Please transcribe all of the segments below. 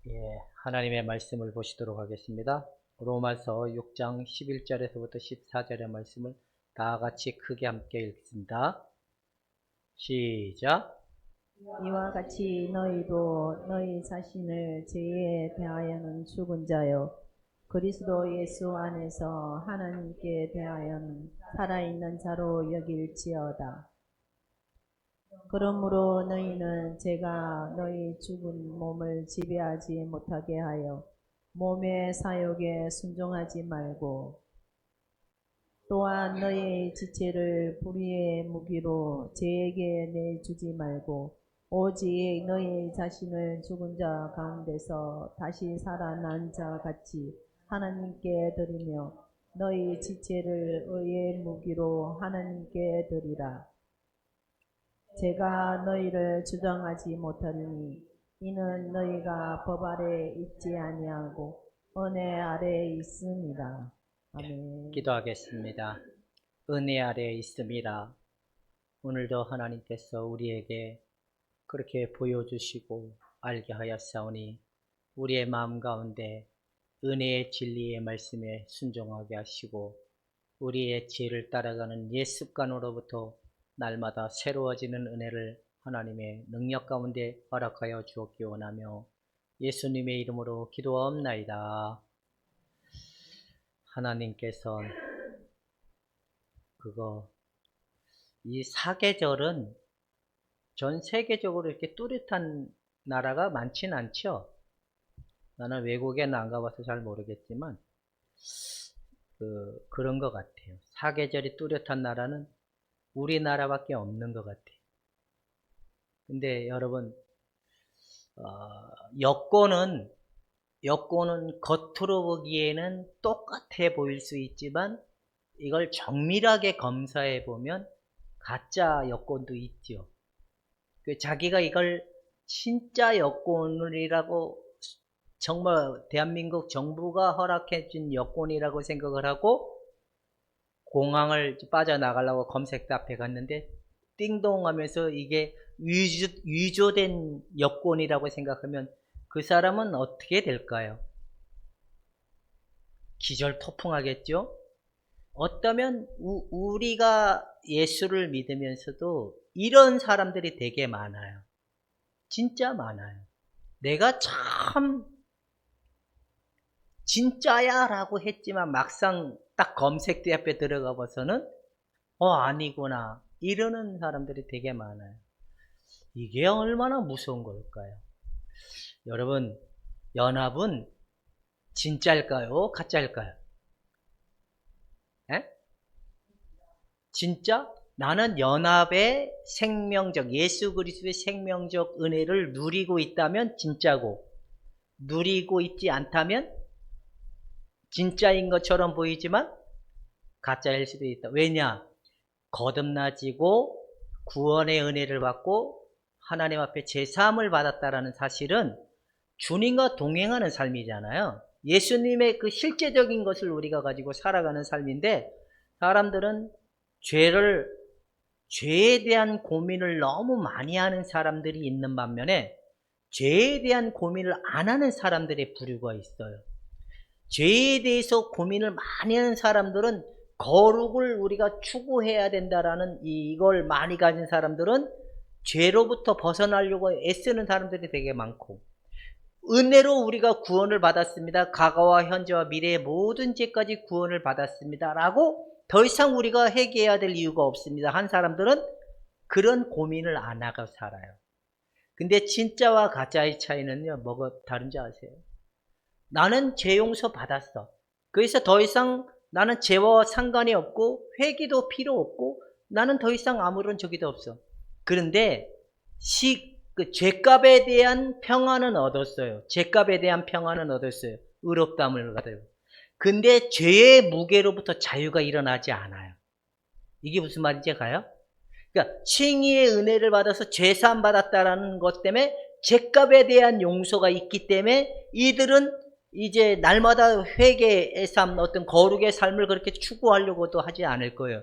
예, 하나님의 말씀을 보시도록 하겠습니다. 로마서 6장 11절에서부터 14절의 말씀을 다 같이 크게 함께 읽습니다. 시작. 이와 같이 너희도 너희 자신을 죄에 대하여는 죽은 자요 그리스도 예수 안에서 하나님께 대하여는 살아있는 자로 여길지어다. 그러므로 너희는 죄가 너희 죽은 몸을 지배하지 못하게 하여 몸의 사욕에 순종하지 말고, 또한 너희의 지체를 불의의 무기로 죄에게 내주지 말고 오직 너희 자신을 죽은 자 가운데서 다시 살아난 자 같이 하나님께 드리며 너희 지체를 의의 무기로 하나님께 드리라. 제가 너희를 주장하지 못하리니 이는 너희가 법 아래 있지 아니하고 은혜 아래 있습니다. 아멘. 기도하겠습니다. 은혜 아래에 있음이라. 오늘도 하나님께서 우리에게 그렇게 보여주시고 알게 하였사오니 우리의 마음 가운데 은혜의 진리의 말씀에 순종하게 하시고 우리의 지혜를 따라가는 옛 습관으로부터 날마다 새로워지는 은혜를 하나님의 능력 가운데 허락하여 주옵기 원하며 예수님의 이름으로 기도하옵나이다. 하나님께서 이 사계절은 전 세계적으로 이렇게 뚜렷한 나라가 많지는 않죠. 나는 외국에는 안 가봐서 잘 모르겠지만 그런 것 같아요. 사계절이 뚜렷한 나라는 우리나라밖에 없는 것 같아요. 근데 여러분, 여권은 겉으로 보기에는 똑같아 보일 수 있지만 이걸 정밀하게 검사해 보면 가짜 여권도 있죠. 자기가 이걸 진짜 여권이라고 정말 대한민국 정부가 허락해 준 여권이라고 생각을 하고 공항을 빠져나가려고 검색대 앞에 갔는데 띵동 하면서 이게 위조된 여권이라고 생각하면 그 사람은 어떻게 될까요? 기절토풍하겠죠? 어쩌면 우리가 예수를 믿으면서도 이런 사람들이 되게 많아요. 진짜 많아요. 내가 참 진짜야 라고 했지만 막상 딱 검색대 앞에 들어가 봐서는 아니구나 이러는 사람들이 되게 많아요. 이게 얼마나 무서운 걸까요? 여러분, 연합은 진짜일까요? 가짜일까요? 에? 진짜? 나는 연합의 생명적, 예수 그리스도의 생명적 은혜를 누리고 있다면 진짜고, 누리고 있지 않다면 진짜인 것처럼 보이지만 가짜일 수도 있다. 왜냐? 거듭나지고 구원의 은혜를 받고 하나님 앞에 제사함을 받았다라는 사실은 주님과 동행하는 삶이잖아요. 예수님의 그 실제적인 것을 우리가 가지고 살아가는 삶인데 사람들은 죄에 대한 고민을 너무 많이 하는 사람들이 있는 반면에 죄에 대한 고민을 안 하는 사람들의 부류가 있어요. 죄에 대해서 고민을 많이 하는 사람들은 거룩을 우리가 추구해야 된다라는 이걸 많이 가진 사람들은 죄로부터 벗어나려고 애쓰는 사람들이 되게 많고, 은혜로 우리가 구원을 받았습니다. 과거와 현재와 미래의 모든 죄까지 구원을 받았습니다. 라고 더 이상 우리가 회개해야 될 이유가 없습니다. 한 사람들은 그런 고민을 안 하고 살아요. 근데 진짜와 가짜의 차이는요, 뭐가 다른지 아세요? 나는 죄 용서 받았어. 그래서 더 이상 나는 죄와 상관이 없고 회개도 필요 없고 나는 더 이상 아무런 적이도 없어. 그런데 그 죄값에 대한 평안은 얻었어요. 죄값에 대한 평안은 얻었어요. 의롭다함을 받아요. 근데 죄의 무게로부터 자유가 일어나지 않아요. 이게 무슨 말인지 가요? 그러니까 칭의의 은혜를 받아서 죄사함 받았다라는 것 때문에 죄값에 대한 용서가 있기 때문에 이들은 이제 날마다 회개의 삶, 어떤 거룩의 삶을 그렇게 추구하려고도 하지 않을 거예요.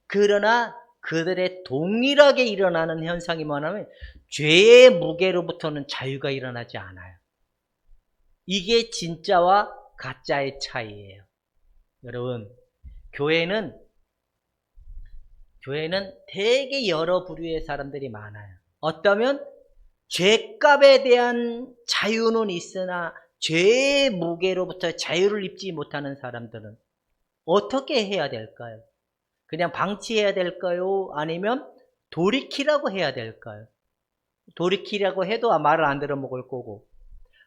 그러나 그들의 동일하게 일어나는 현상이 뭐냐면 죄의 무게로부터는 자유가 일어나지 않아요. 이게 진짜와 가짜의 차이예요. 여러분, 교회는 되게 여러 부류의 사람들이 많아요. 어쩌면 죄값에 대한 자유는 있으나 죄의 무게로부터 자유를 입지 못하는 사람들은 어떻게 해야 될까요? 그냥 방치해야 될까요? 아니면 돌이키라고 해야 될까요? 돌이키라고 해도 말을 안 들어먹을 거고,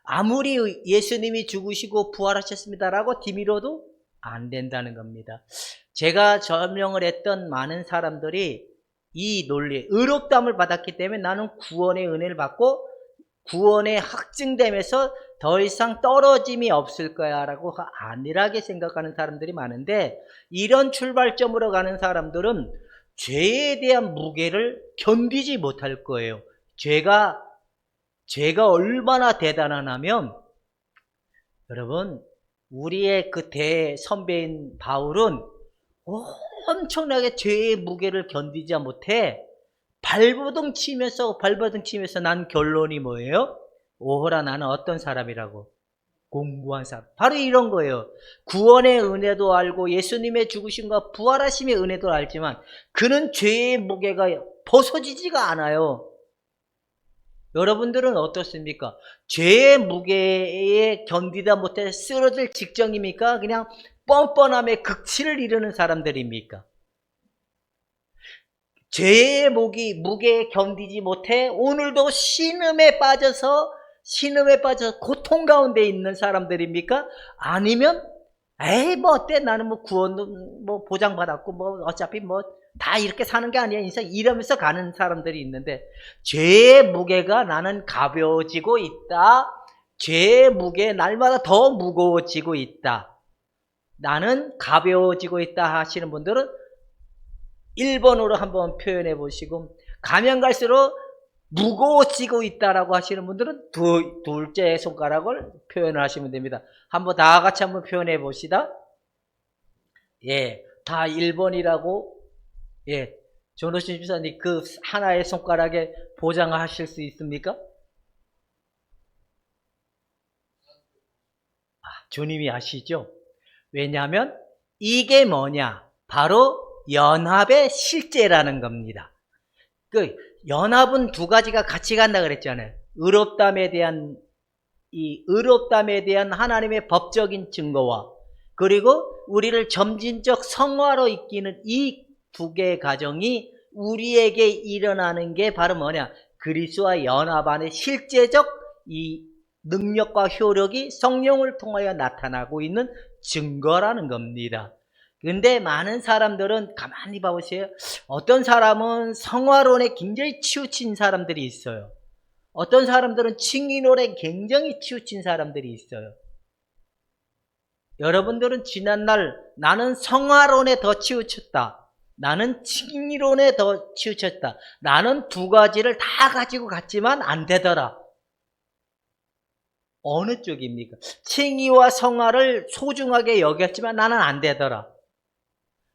아무리 예수님이 죽으시고 부활하셨습니다라고 뒤밀어도 안 된다는 겁니다. 제가 설명을 했던 많은 사람들이 이 논리, 의롭다함을 받았기 때문에 나는 구원의 은혜를 받고 구원에 확증되면서 더 이상 떨어짐이 없을 거야 라고 안일하게 생각하는 사람들이 많은데, 이런 출발점으로 가는 사람들은 죄에 대한 무게를 견디지 못할 거예요. 죄가 얼마나 대단하냐면, 여러분, 우리의 그 대선배인 바울은 엄청나게 죄의 무게를 견디지 못해 발버둥 치면서 난 결론이 뭐예요? 오호라, 나는 어떤 사람이라고? 공부한 사람. 바로 이런 거예요. 구원의 은혜도 알고 예수님의 죽으심과 부활하심의 은혜도 알지만 그는 죄의 무게가 벗어지지가 않아요. 여러분들은 어떻습니까? 죄의 무게에 견디다 못해 쓰러질 직전입니까? 그냥 뻔뻔함에 극치를 이루는 사람들입니까? 죄의 무게에 견디지 못해 오늘도 신음에 빠져서 고통 가운데 있는 사람들입니까? 아니면 뭐 어때, 나는 뭐 구원도 뭐 보장받았고 뭐 어차피 뭐 다 이렇게 사는 게 아니야 인생, 이러면서 가는 사람들이 있는데, 죄의 무게가 나는 가벼워지고 있다, 죄의 무게 날마다 더 무거워지고 있다, 나는 가벼워지고 있다 하시는 분들은 1번으로 한번 표현해 보시고, 가면 갈수록 무거워지고 있다라고 하시는 분들은 둘째 손가락을 표현을 하시면 됩니다. 한번 다 같이 한번 표현해 봅시다. 예, 다 1번이라고. 예, 전호신 집사님 그 하나의 손가락에 보장하실 수 있습니까? 주님이 아시죠? 왜냐하면 이게 뭐냐? 바로 연합의 실제라는 겁니다. 그 연합은 두 가지가 같이 간다 그랬잖아요. 의롭다함에 대한 하나님의 법적인 증거와, 그리고 우리를 점진적 성화로 이끄는 이 두 개의 과정이 우리에게 일어나는 게 바로 뭐냐? 그리스도와 연합 안에 실제적 이 능력과 효력이 성령을 통하여 나타나고 있는 증거라는 겁니다. 근데 많은 사람들은 가만히 봐보세요. 어떤 사람은 성화론에 굉장히 치우친 사람들이 있어요. 어떤 사람들은 칭의론에 굉장히 치우친 사람들이 있어요. 여러분들은 지난날 나는 성화론에 더 치우쳤다, 나는 칭의론에 더 치우쳤다, 나는 두 가지를 다 가지고 갔지만 안 되더라, 어느 쪽입니까? 칭의와 성화를 소중하게 여겼지만 나는 안 되더라,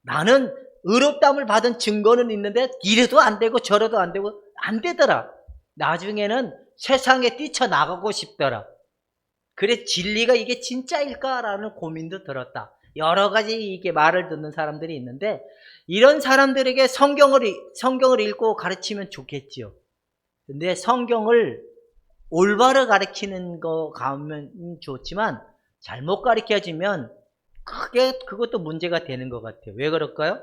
나는 의롭다함을 받은 증거는 있는데 이래도 안 되고 저래도 안 되고 안 되더라, 나중에는 세상에 뛰쳐나가고 싶더라, 그래 진리가 이게 진짜일까라는 고민도 들었다. 여러 가지 이게 말을 듣는 사람들이 있는데, 이런 사람들에게 성경을 읽고 가르치면 좋겠지요. 근데 성경을 올바로 가르치는 거 가면 좋지만 잘못 가르쳐지면 그것도 문제가 되는 것 같아요. 왜 그럴까요?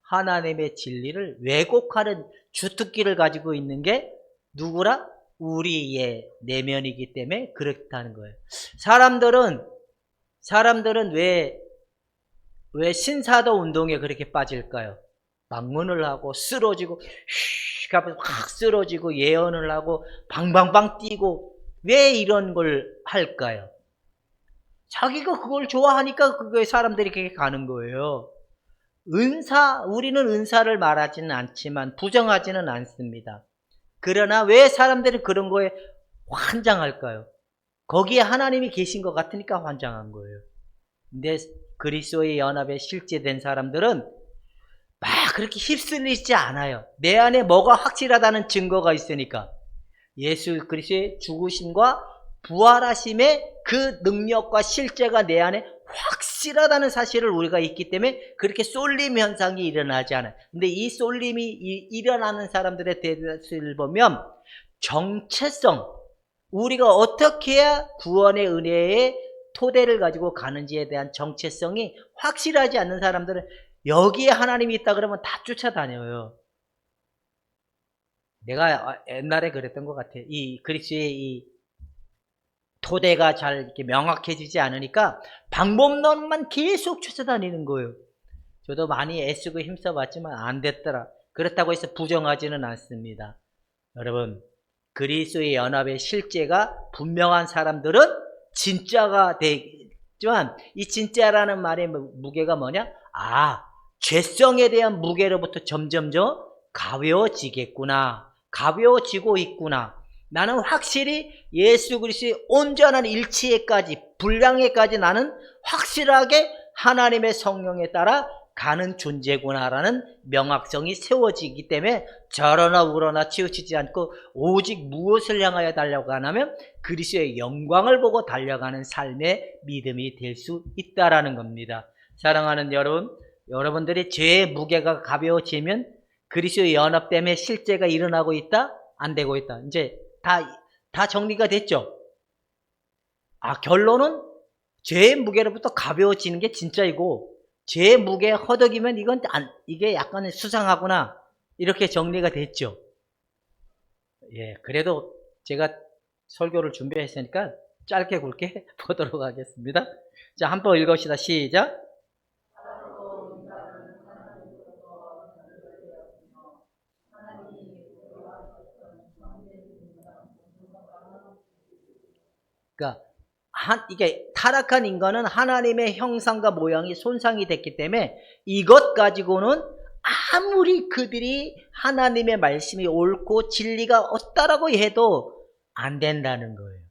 하나님의 진리를 왜곡하는 주특기를 가지고 있는 게 누구라? 우리의 내면이기 때문에 그렇다는 거예요. 사람들은 왜 신사도 운동에 그렇게 빠질까요? 막문을 하고 쓰러지고 확 쓰러지고 예언을 하고 방방방 뛰고, 왜 이런 걸 할까요? 자기가 그걸 좋아하니까 그거에 사람들이 그렇게 가는 거예요. 우리는 은사를 말하지는 않지만 부정하지는 않습니다. 그러나 왜 사람들이 그런 거에 환장할까요? 거기에 하나님이 계신 것 같으니까 환장한 거예요. 근데 그리스도의 연합에 실제된 사람들은 막 그렇게 휩쓸리지 않아요. 내 안에 뭐가 확실하다는 증거가 있으니까. 예수 그리스도의 죽으심과 부활하심의 그 능력과 실제가 내 안에 확실하다는 사실을 우리가 있기 때문에 그렇게 쏠림 현상이 일어나지 않아요. 근데 이 쏠림이 일어나는 사람들의 대다수를 보면 정체성, 우리가 어떻게 해야 구원의 은혜의 토대를 가지고 가는지에 대한 정체성이 확실하지 않는 사람들은 여기에 하나님이 있다 그러면 다 쫓아다녀요. 내가 옛날에 그랬던 것 같아요. 이 그리스도의 이 토대가 잘 이렇게 명확해지지 않으니까 방법론만 계속 쫓아다니는 거예요. 저도 많이 애쓰고 힘써봤지만 안 됐더라. 그렇다고 해서 부정하지는 않습니다. 여러분, 그리스도의 연합의 실제가 분명한 사람들은 진짜가 되지만 이 진짜라는 말의 무게가 뭐냐? 죄성에 대한 무게로부터 점점점 가벼워지겠구나. 가벼워지고 있구나. 나는 확실히 예수 그리스도의 온전한 일치에까지, 분량에까지 나는 확실하게 하나님의 성령에 따라 가는 존재구나라는 명확성이 세워지기 때문에 저러나 우러나 치우치지 않고 오직 무엇을 향하여 달려가냐면 그리스도의 영광을 보고 달려가는 삶의 믿음이 될 수 있다라는 겁니다. 사랑하는 여러분, 여러분들이 죄의 무게가 가벼워지면 그리스도의 연합 때문에 실제가 일어나고 있다? 안 되고 있다. 이제 다 정리가 됐죠? 결론은 죄의 무게로부터 가벼워지는 게 진짜이고 죄의 무게에 허덕이면 이게 약간 수상하구나. 이렇게 정리가 됐죠. 예, 그래도 제가 설교를 준비했으니까 짧게 굵게 보도록 하겠습니다. 자, 한번 읽읍시다. 시작. 그러니까 이게 타락한 인간은 하나님의 형상과 모양이 손상이 됐기 때문에 이것 가지고는 아무리 그들이 하나님의 말씀이 옳고 진리가 없다라고 해도 안 된다는 거예요.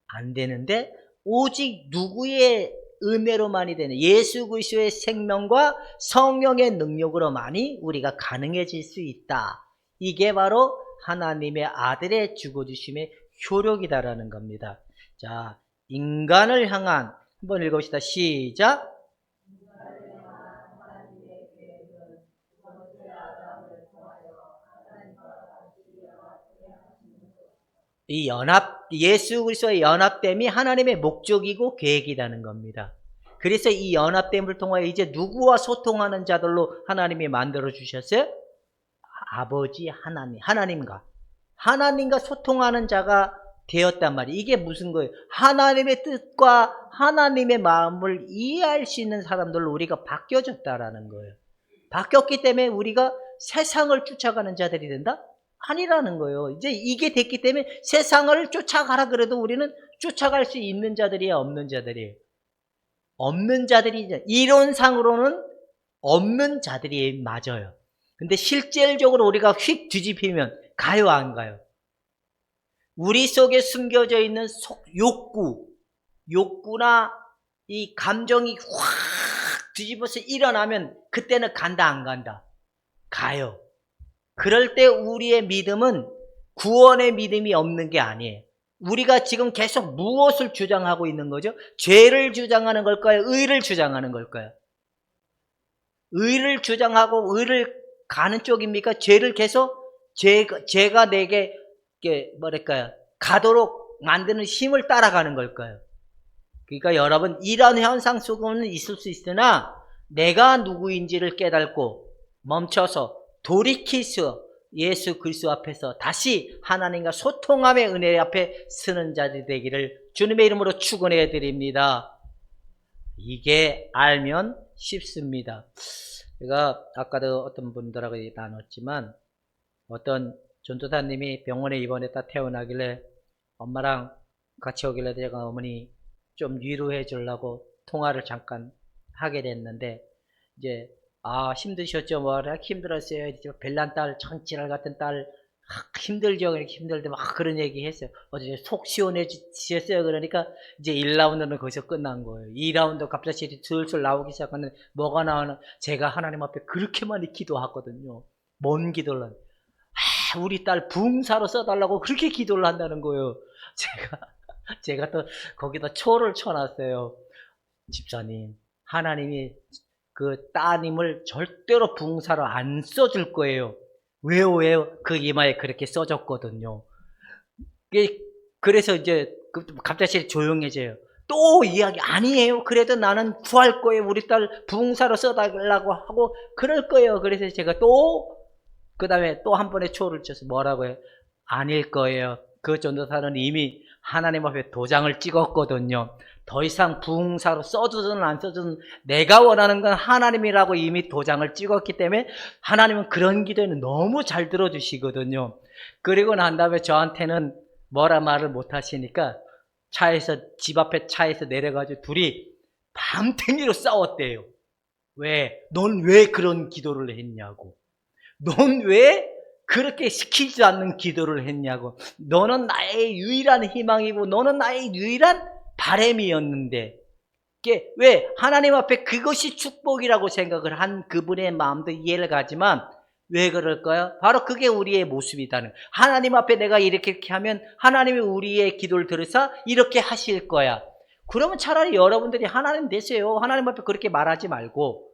안 되는데 오직 누구의 은혜로만이 되는 예수 그리스도의 생명과 성령의 능력으로만이 우리가 가능해질 수 있다. 이게 바로 하나님의 아들의 죽어주심의 효력이다라는 겁니다. 자, 인간을 향한 한번 읽읍시다. 시작. 이 예수 그리스도의 연합됨이 하나님의 목적이고 계획이라는 겁니다. 그래서 이 연합됨을 통하여 이제 누구와 소통하는 자들로 하나님이 만들어 주셨어요? 아버지 하나님과 소통하는 자가 되었단 말이에요. 이게 무슨 거예요? 하나님의 뜻과 하나님의 마음을 이해할 수 있는 사람들로 우리가 바뀌어졌다라는 거예요. 바뀌었기 때문에 우리가 세상을 쫓아가는 자들이 된다? 아니라는 거예요. 이제 이게 됐기 때문에 세상을 쫓아가라 그래도 우리는 쫓아갈 수 있는 자들이야, 없는 자들이에요. 없는 자들이, 이론상으로는 없는 자들이 맞아요. 근데 실질적으로 우리가 휙 뒤집히면 가요, 안 가요? 우리 속에 숨겨져 있는 욕구나 이 감정이 확 뒤집어서 일어나면 그때는 간다, 안 간다? 가요. 그럴 때 우리의 믿음은 구원의 믿음이 없는 게 아니에요. 우리가 지금 계속 무엇을 주장하고 있는 거죠? 죄를 주장하는 걸까요? 의를 주장하는 걸까요? 의를 주장하고 의를 가는 쪽입니까? 죄를 계속 죄가 내게 가도록 만드는 힘을 따라가는 걸까요? 그러니까 여러분, 이런 현상 속에는 있을 수 있으나 내가 누구인지를 깨닫고 멈춰서 돌이키서 예수 그리스도 앞에서 다시 하나님과 소통함의 은혜 앞에 서는 자들이 되기를 주님의 이름으로 축원해 드립니다. 이게 알면 쉽습니다. 제가 아까도 어떤 분들하고 나눴지만 어떤 전도사님이 병원에 입원했다 퇴원하길래 엄마랑 같이 오길래 제가 어머니 좀 위로해 주려고 통화를 잠깐 하게 됐는데 이제 힘드셨죠? 뭐라 힘들었어요. 별난 딸, 청지랄 같은 딸 힘들죠. 힘들대 막 그런 얘기 했어요. 어제 속 시원해지셨어요. 그러니까 이제 1라운드는 거기서 끝난 거예요. 2라운드 갑자기 슬슬 나오기 시작하는데 뭐가 나오나 제가 하나님 앞에 그렇게 많이 기도하거든요. 뭔 기도를 하냐. 우리 딸 붕사로 써달라고 그렇게 기도를 한다는 거예요. 제가 제가 또 거기다 초를 쳐놨어요. 집사님, 하나님이 그 따님을 절대로 부흥사로 안 써줄 거예요. 왜요, 왜요? 그 이마에 그렇게 써졌거든요. 그래서 이제 갑자기 조용해져요. 또 이야기, 아니에요. 그래도 나는 구할 거예요. 우리 딸 부흥사로 써달라고 하고 그럴 거예요. 그래서 제가 또 그 다음에 또 한 번에 초를 쳐서 뭐라고 해요? 아닐 거예요. 그 전도사는 이미 하나님 앞에 도장을 찍었거든요. 더 이상 부흥사로 써주든 안 써주든 내가 원하는 건 하나님이라고 이미 도장을 찍었기 때문에 하나님은 그런 기도에는 너무 잘 들어주시거든요. 그리고 난 다음에 저한테는 뭐라 말을 못 하시니까 집 앞에 차에서 내려가지고 둘이 밤탱이로 싸웠대요. 왜? 넌 왜 그런 기도를 했냐고. 넌 왜 그렇게 시키지 않는 기도를 했냐고. 너는 나의 유일한 희망이고 너는 나의 유일한 바람이었는데. 왜? 하나님 앞에 그것이 축복이라고 생각을 한 그분의 마음도 이해를 가지만 왜 그럴까요? 바로 그게 우리의 모습이다는. 하나님 앞에 내가 이렇게 하면 하나님이 우리의 기도를 들으사 이렇게 하실 거야. 그러면 차라리 여러분들이 하나님 되세요. 하나님 앞에 그렇게 말하지 말고.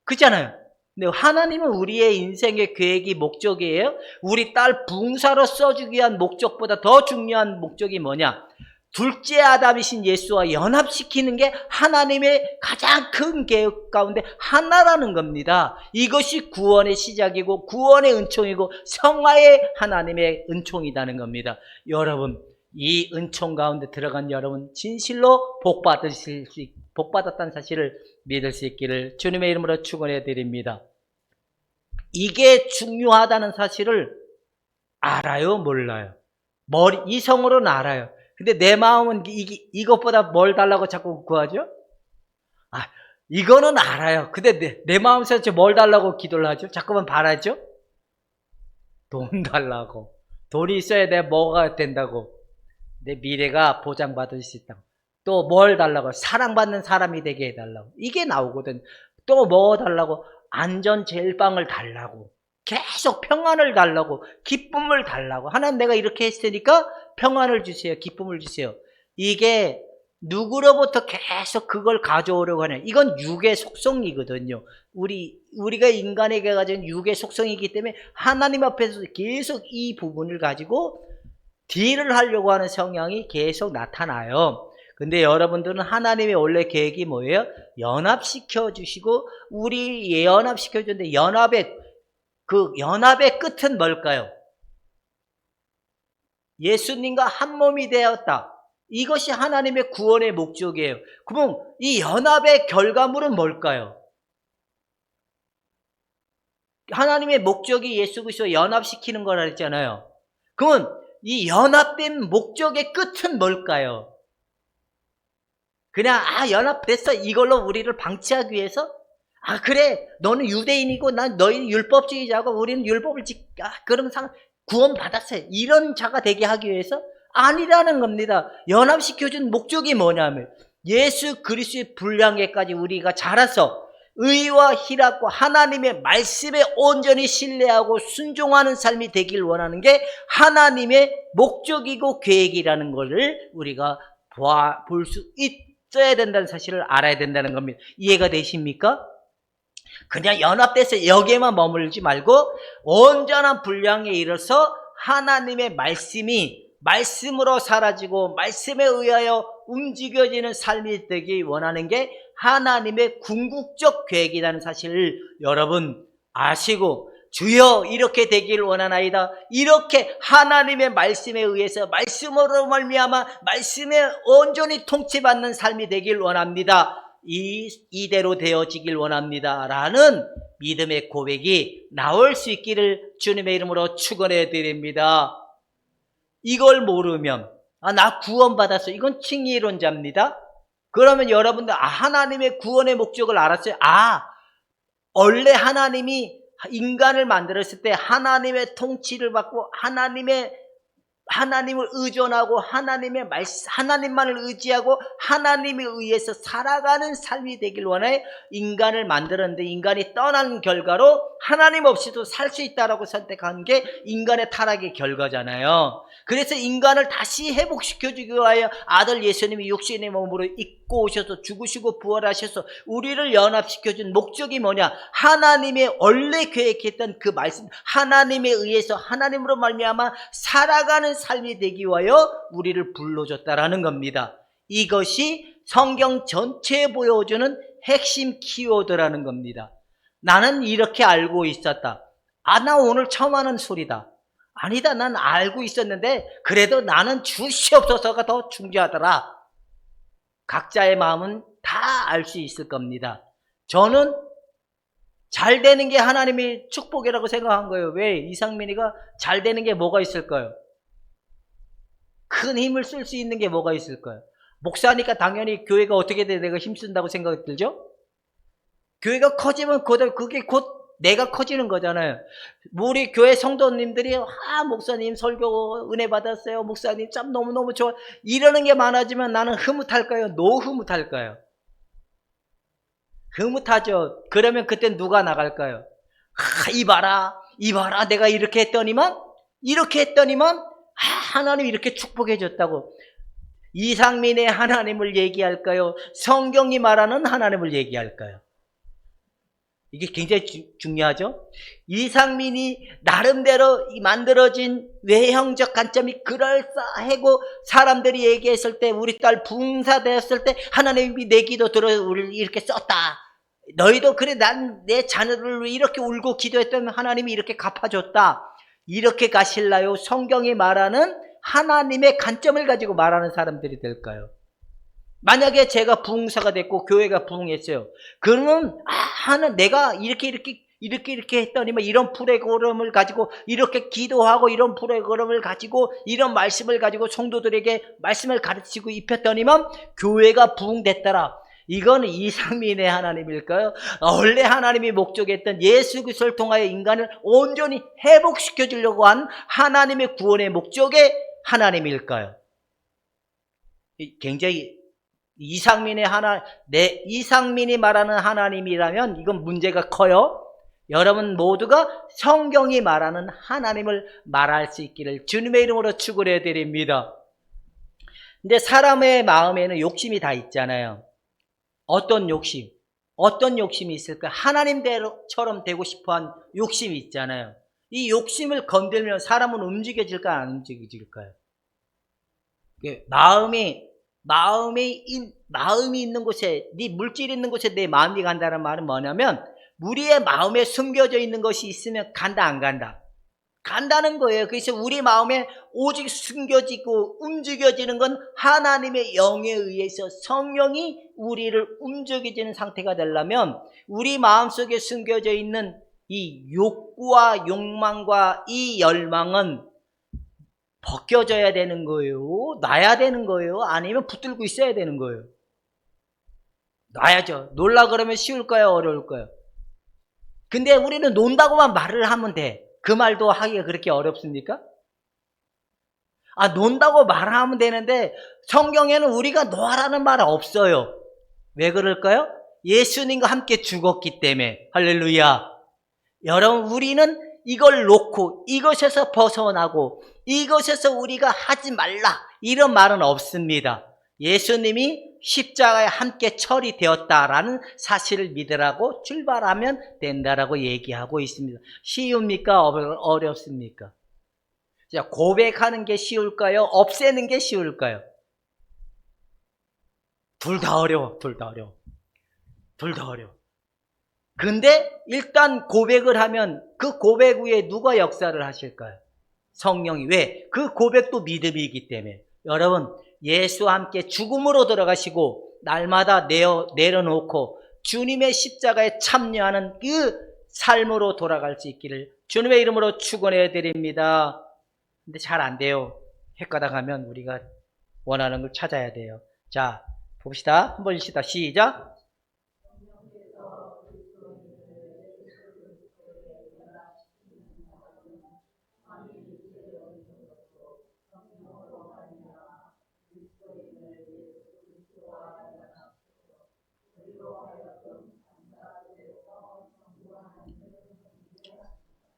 그렇잖아요. 근데 하나님은 우리의 인생의 계획이 목적이에요. 우리 딸 부흥사로 써주기 위한 목적보다 더 중요한 목적이 뭐냐? 둘째 아담이신 예수와 연합시키는 게 하나님의 가장 큰 계획 가운데 하나라는 겁니다. 이것이 구원의 시작이고 구원의 은총이고 성화의 하나님의 은총이라는 겁니다. 여러분, 이 은총 가운데 들어간 여러분 진실로 복받았다는 사실을 믿을 수 있기를 주님의 이름으로 축원해 드립니다. 이게 중요하다는 사실을 알아요, 몰라요? 이성으로는 알아요. 근데 내 마음은 이것보다 뭘 달라고 자꾸 구하죠? 이거는 알아요. 근데 내 마음속에서 뭘 달라고 기도를 하죠? 자꾸만 바라죠? 돈 달라고. 돈이 있어야 내가 뭐가 된다고. 내 미래가 보장받을 수 있다고. 또 뭘 달라고? 사랑받는 사람이 되게 해달라고. 이게 나오거든. 또 뭐 달라고? 안전 제일방을 달라고. 계속 평안을 달라고. 기쁨을 달라고. 하나님 내가 이렇게 했으니까 평안을 주세요. 기쁨을 주세요. 이게 누구로부터 계속 그걸 가져오려고 하냐. 이건 육의 속성이거든요. 우리가 인간에게 가진 육의 속성이기 때문에 하나님 앞에서 계속 이 부분을 가지고 딜을 하려고 하는 성향이 계속 나타나요. 근데 여러분들은 하나님의 원래 계획이 뭐예요? 연합시켜 주시고 우리 연합시켜 주는데 연합의 끝은 뭘까요? 예수님과 한 몸이 되었다. 이것이 하나님의 구원의 목적이에요. 그럼 이 연합의 결과물은 뭘까요? 하나님의 목적이 예수 그리스도 연합시키는 거라 했잖아요. 그러면 이 연합된 목적의 끝은 뭘까요? 그냥 연합됐어 이걸로 우리를 방치하기 위해서? 그래 너는 유대인이고 너희는 율법주의자고 우리는 율법을 그럼 구원 받았어요. 이런 자가 되게 하기 위해서? 아니라는 겁니다. 연합시켜준 목적이 뭐냐면 예수 그리스도의 분량에까지 우리가 자라서 의와 희락과 하나님의 말씀에 온전히 신뢰하고 순종하는 삶이 되길 원하는 게 하나님의 목적이고 계획이라는 것을 우리가 볼 수 있어야 된다는 사실을 알아야 된다는 겁니다. 이해가 되십니까? 그냥 연합돼서 여기에만 머물지 말고 온전한 분량에 이르러서 하나님의 말씀으로 사라지고 말씀에 의하여 움직여지는 삶이 되기 원하는 게 하나님의 궁극적 계획이라는 사실을 여러분 아시고 주여 이렇게 되기를 원하나이다. 이렇게 하나님의 말씀에 의해서 말씀으로 말미암아 말씀에 온전히 통치받는 삶이 되길 원합니다. 이대로 되어지길 원합니다. 라는 믿음의 고백이 나올 수 있기를 주님의 이름으로 축원해 드립니다. 이걸 모르면 나 구원받았어. 이건 칭의론자입니다. 그러면 여러분들 하나님의 구원의 목적을 알았어요. 원래 하나님이 인간을 만들었을 때 하나님의 통치를 받고 하나님을 의존하고 하나님만을 의지하고 하나님에 의해서 살아가는 삶이 되길 원해 인간을 만들었는데 인간이 떠난 결과로 하나님 없이도 살 수 있다라고 선택한 게 인간의 타락의 결과잖아요. 그래서 인간을 다시 회복시켜주기 위하여 아들 예수님이 육신의 몸으로 입고 오셔서 죽으시고 부활하셔서 우리를 연합시켜준 목적이 뭐냐? 하나님의 원래 계획했던 그 말씀, 하나님에 의해서 하나님으로 말미암아 살아가는 삶이 되기 위하여 우리를 불러줬다라는 겁니다. 이것이 성경 전체에 보여주는 핵심 키워드라는 겁니다. 나는 이렇게 알고 있었다. 나 오늘 처음 하는 소리다. 아니다, 난 알고 있었는데 그래도 나는 주시옵소서가 더 중요하더라. 각자의 마음은 다 알 수 있을 겁니다. 저는 잘 되는 게 하나님의 축복이라고 생각한 거예요. 왜? 이상민이가 잘 되는 게 뭐가 있을까요? 큰 힘을 쓸 수 있는 게 뭐가 있을까요? 목사니까 당연히 교회가 어떻게 돼 내가 힘쓴다고 생각이 들죠? 교회가 커지면 그게 곧 내가 커지는 거잖아요. 우리 교회 성도님들이 목사님 설교 은혜 받았어요. 목사님 참 너무너무 좋아. 이러는 게 많아지면 나는 흐뭇할까요? 노흐뭇할까요? 흐뭇하죠. 그러면 그때 누가 나갈까요? 이봐라 내가 이렇게 했더니만 하나님 이렇게 축복해 줬다고. 이상민의 하나님을 얘기할까요? 성경이 말하는 하나님을 얘기할까요? 이게 굉장히 중요하죠. 이상민이 나름대로 만들어진 외형적 관점이 그럴싸하고 사람들이 얘기했을 때 우리 딸 부흥사 되었을 때 하나님이 내 기도 들어 우리를 이렇게 썼다. 너희도 그래 난 내 자녀를 이렇게 울고 기도했던 하나님이 이렇게 갚아줬다. 이렇게 가실라요? 성경이 말하는 하나님의 관점을 가지고 말하는 사람들이 될까요? 만약에 제가 부흥사가 됐고 교회가 부흥했어요. 그러면 내가 이렇게 했더니 이런 프로그램을 가지고 이렇게 기도하고 이런 프로그램을 가지고 이런 말씀을 가지고 성도들에게 말씀을 가르치고 입혔더니만 교회가 부흥됐더라. 이건 이상민의 하나님일까요? 원래 하나님이 목적했던 예수 그리스도를 통하여 인간을 온전히 회복시켜 주려고 한 하나님의 구원의 목적의 하나님일까요? 굉장히 이상민이 말하는 하나님이라면 이건 문제가 커요. 여러분 모두가 성경이 말하는 하나님을 말할 수 있기를 주님의 이름으로 축원해 드립니다. 근데 사람의 마음에는 욕심이 다 있잖아요. 어떤 욕심이 있을까? 하나님처럼 되고 싶어한 욕심이 있잖아요. 이 욕심을 건들면 사람은 움직여질까 안 움직여질까요? 마음이 있는 곳에, 네 물질이 있는 곳에 내 마음이 간다는 말은 뭐냐면 우리의 마음에 숨겨져 있는 것이 있으면 간다 안 간다? 간다는 거예요. 그래서 우리 마음에 오직 숨겨지고 움직여지는 건 하나님의 영에 의해서 성령이 우리를 움직여지는 상태가 되려면 우리 마음속에 숨겨져 있는 이 욕구와 욕망과 이 열망은 벗겨져야 되는 거예요? 놔야 되는 거예요? 아니면 붙들고 있어야 되는 거예요? 놔야죠. 놀라 그러면 쉬울까요? 어려울까요? 근데 우리는 논다고만 말을 하면 돼. 그 말도 하기가 그렇게 어렵습니까? 논다고 말하면 되는데 성경에는 우리가 놓아라는 말 없어요. 왜 그럴까요? 예수님과 함께 죽었기 때문에. 할렐루야. 여러분 우리는 이걸 놓고 이것에서 벗어나고 이것에서 우리가 하지 말라 이런 말은 없습니다. 예수님이 십자가에 함께 처리되었다라는 사실을 믿으라고 출발하면 된다라고 얘기하고 있습니다. 쉬웁니까? 어렵습니까? 자, 고백하는 게 쉬울까요? 없애는 게 쉬울까요? 둘 다 어려워. 근데 일단 고백을 하면 그 고백 위에 누가 역사를 하실까요? 성령이. 왜? 그 고백도 믿음이기 때문에. 여러분 예수와 함께 죽음으로 들어가시고 날마다 내려놓고 주님의 십자가에 참여하는 그 삶으로 돌아갈 수 있기를 주님의 이름으로 축원해 드립니다. 근데 잘 안 돼요. 헷가다 가면 우리가 원하는 걸 찾아야 돼요. 자, 봅시다. 한번 읽시다. 시작.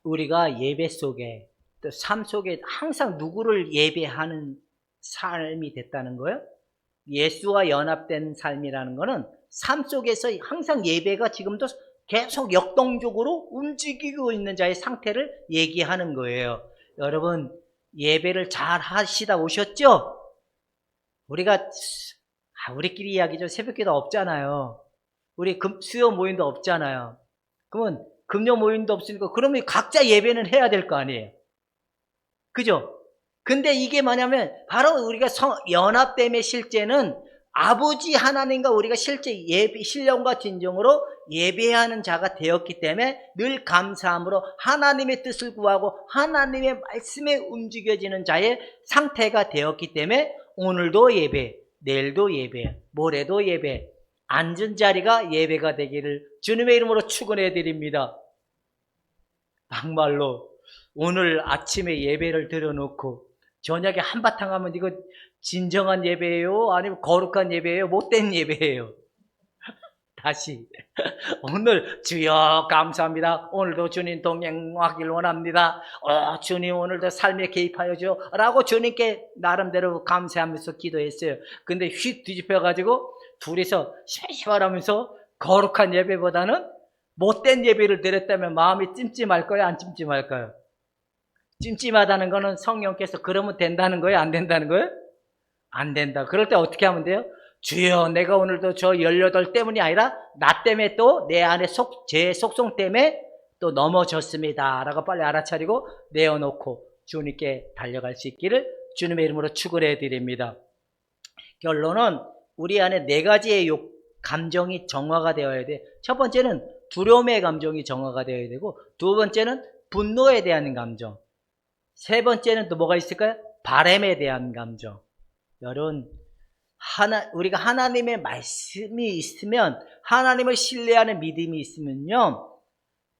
우리가 예배 속에 또 삶 속에 항상 누구를 예배하는 삶이 됐다는 거예요? 예수와 연합된 삶이라는 거는 삶 속에서 항상 예배가 지금도 계속 역동적으로 움직이고 있는 자의 상태를 얘기하는 거예요. 여러분, 예배를 잘 하시다 오셨죠? 우리끼리 이야기죠. 새벽기도 없잖아요. 우리 수요 모임도 없잖아요. 그러면 금요 모임도 없으니까 그러면 각자 예배는 해야 될 거 아니에요. 그죠? 근데 이게 뭐냐면 바로 우리가 연합됨의 실제는 아버지 하나님과 우리가 실제 신령과 진정으로 예배하는 자가 되었기 때문에 늘 감사함으로 하나님의 뜻을 구하고 하나님의 말씀에 움직여지는 자의 상태가 되었기 때문에 오늘도 예배, 내일도 예배, 모레도 예배, 앉은 자리가 예배가 되기를 주님의 이름으로 축원해 드립니다. 막말로 오늘 아침에 예배를 드려놓고 저녁에 한바탕 하면 이거 진정한 예배예요? 아니면 거룩한 예배예요? 못된 예배예요? 다시 오늘 주여 감사합니다. 오늘도 주님 동행하길 원합니다. 주님 오늘도 삶에 개입하여 줘 라고 주님께 나름대로 감사하면서 기도했어요. 근데 휙 뒤집혀가지고 둘이서 시시발하면서 거룩한 예배보다는 못된 예배를 드렸다면 마음이 찜찜할까요? 안 찜찜할까요? 찜찜하다는 거는 성령께서 그러면 된다는 거예요? 안 된다는 거예요? 안 된다. 그럴 때 어떻게 하면 돼요? 주여 내가 오늘도 저 18 때문이 아니라 나 때문에 또 내 안에 제 속성 때문에 또 넘어졌습니다 라고 빨리 알아차리고 내어놓고 주님께 달려갈 수 있기를 주님의 이름으로 축원해 드립니다. 결론은 우리 안에 4가지의 감정이 정화가 되어야 돼. 첫 번째는 두려움의 감정이 정화가 되어야 되고, 두 번째는 분노에 대한 감정, 세 번째는 또 뭐가 있을까요? 바람에 대한 감정. 여러분, 우리가 하나님의 말씀이 있으면, 하나님을 신뢰하는 믿음이 있으면요,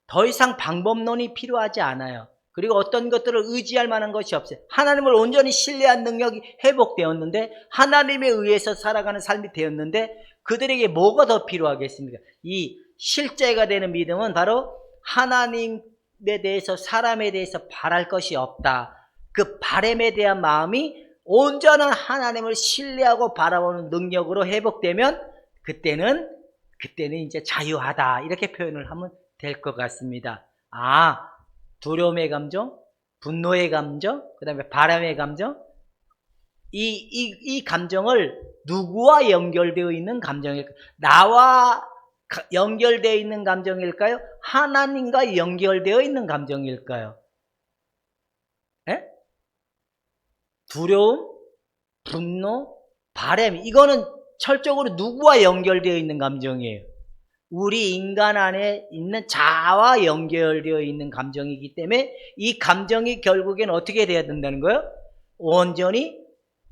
더 이상 방법론이 필요하지 않아요. 그리고 어떤 것들을 의지할 만한 것이 없어요. 하나님을 온전히 신뢰한 능력이 회복되었는데, 하나님에 의해서 살아가는 삶이 되었는데, 그들에게 뭐가 더 필요하겠습니까? 이 실제가 되는 믿음은 바로 하나님에 대해서, 사람에 대해서 바랄 것이 없다. 그 바람에 대한 마음이 온전한 하나님을 신뢰하고 바라보는 능력으로 회복되면 그때는 이제 자유하다. 이렇게 표현을 하면 될 것 같습니다. 두려움의 감정, 분노의 감정, 그 다음에 바람의 감정. 이 감정을 누구와 연결되어 있는 감정일까요? 나와 연결되어 있는 감정일까요? 하나님과 연결되어 있는 감정일까요? 에? 두려움, 분노, 바람, 이거는 철저하로 누구와 연결되어 있는 감정이에요? 우리 인간 안에 있는 자아와 연결되어 있는 감정이기 때문에 이 감정이 결국엔 어떻게 돼야 된다는 거예요? 온전히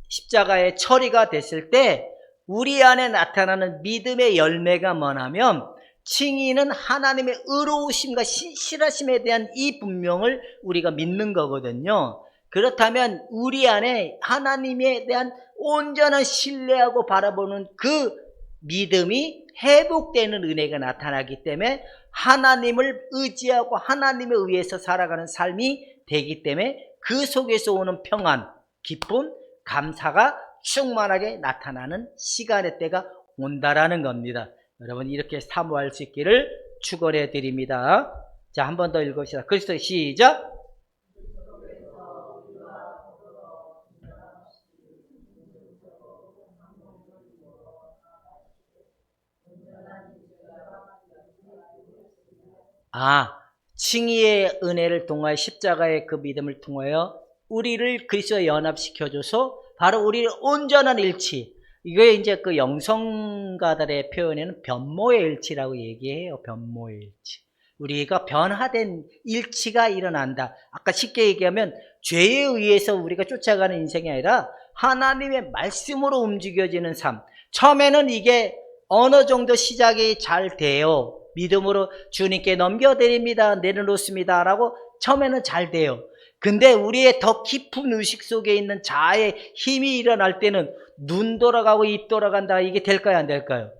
십자가의 처리가 됐을 때 우리 안에 나타나는 믿음의 열매가 뭐냐면, 칭의는 하나님의 의로우심과 신실하심에 대한 이 분명을 우리가 믿는 거거든요. 그렇다면 우리 안에 하나님에 대한 온전한 신뢰하고 바라보는 그 믿음이 회복되는 은혜가 나타나기 때문에 하나님을 의지하고 하나님에 의해서 살아가는 삶이 되기 때문에 그 속에서 오는 평안, 기쁨, 감사가 충만하게 나타나는 시간의 때가 온다라는 겁니다. 여러분, 이렇게 사모할 수 있기를 축원해 드립니다. 자, 한 번 더 읽읍시다. 그리스도 시작. 칭의의 은혜를 통하여 십자가의 그 믿음을 통하여 우리를 그리스도에 연합시켜줘서 바로 우리를 온전한 일치, 이게 이제 그 영성가들의 표현에는 변모의 일치라고 얘기해요. 변모의 일치. 우리가 변화된 일치가 일어난다. 아까 쉽게 얘기하면 죄에 의해서 우리가 쫓아가는 인생이 아니라 하나님의 말씀으로 움직여지는 삶. 처음에는 이게 어느 정도 시작이 잘 돼요. 믿음으로 주님께 넘겨드립니다, 내려놓습니다 라고 처음에는 잘 돼요. 근데 우리의 더 깊은 의식 속에 있는 자아의 힘이 일어날 때는 눈 돌아가고 입 돌아간다, 이게 될까요, 안 될까요?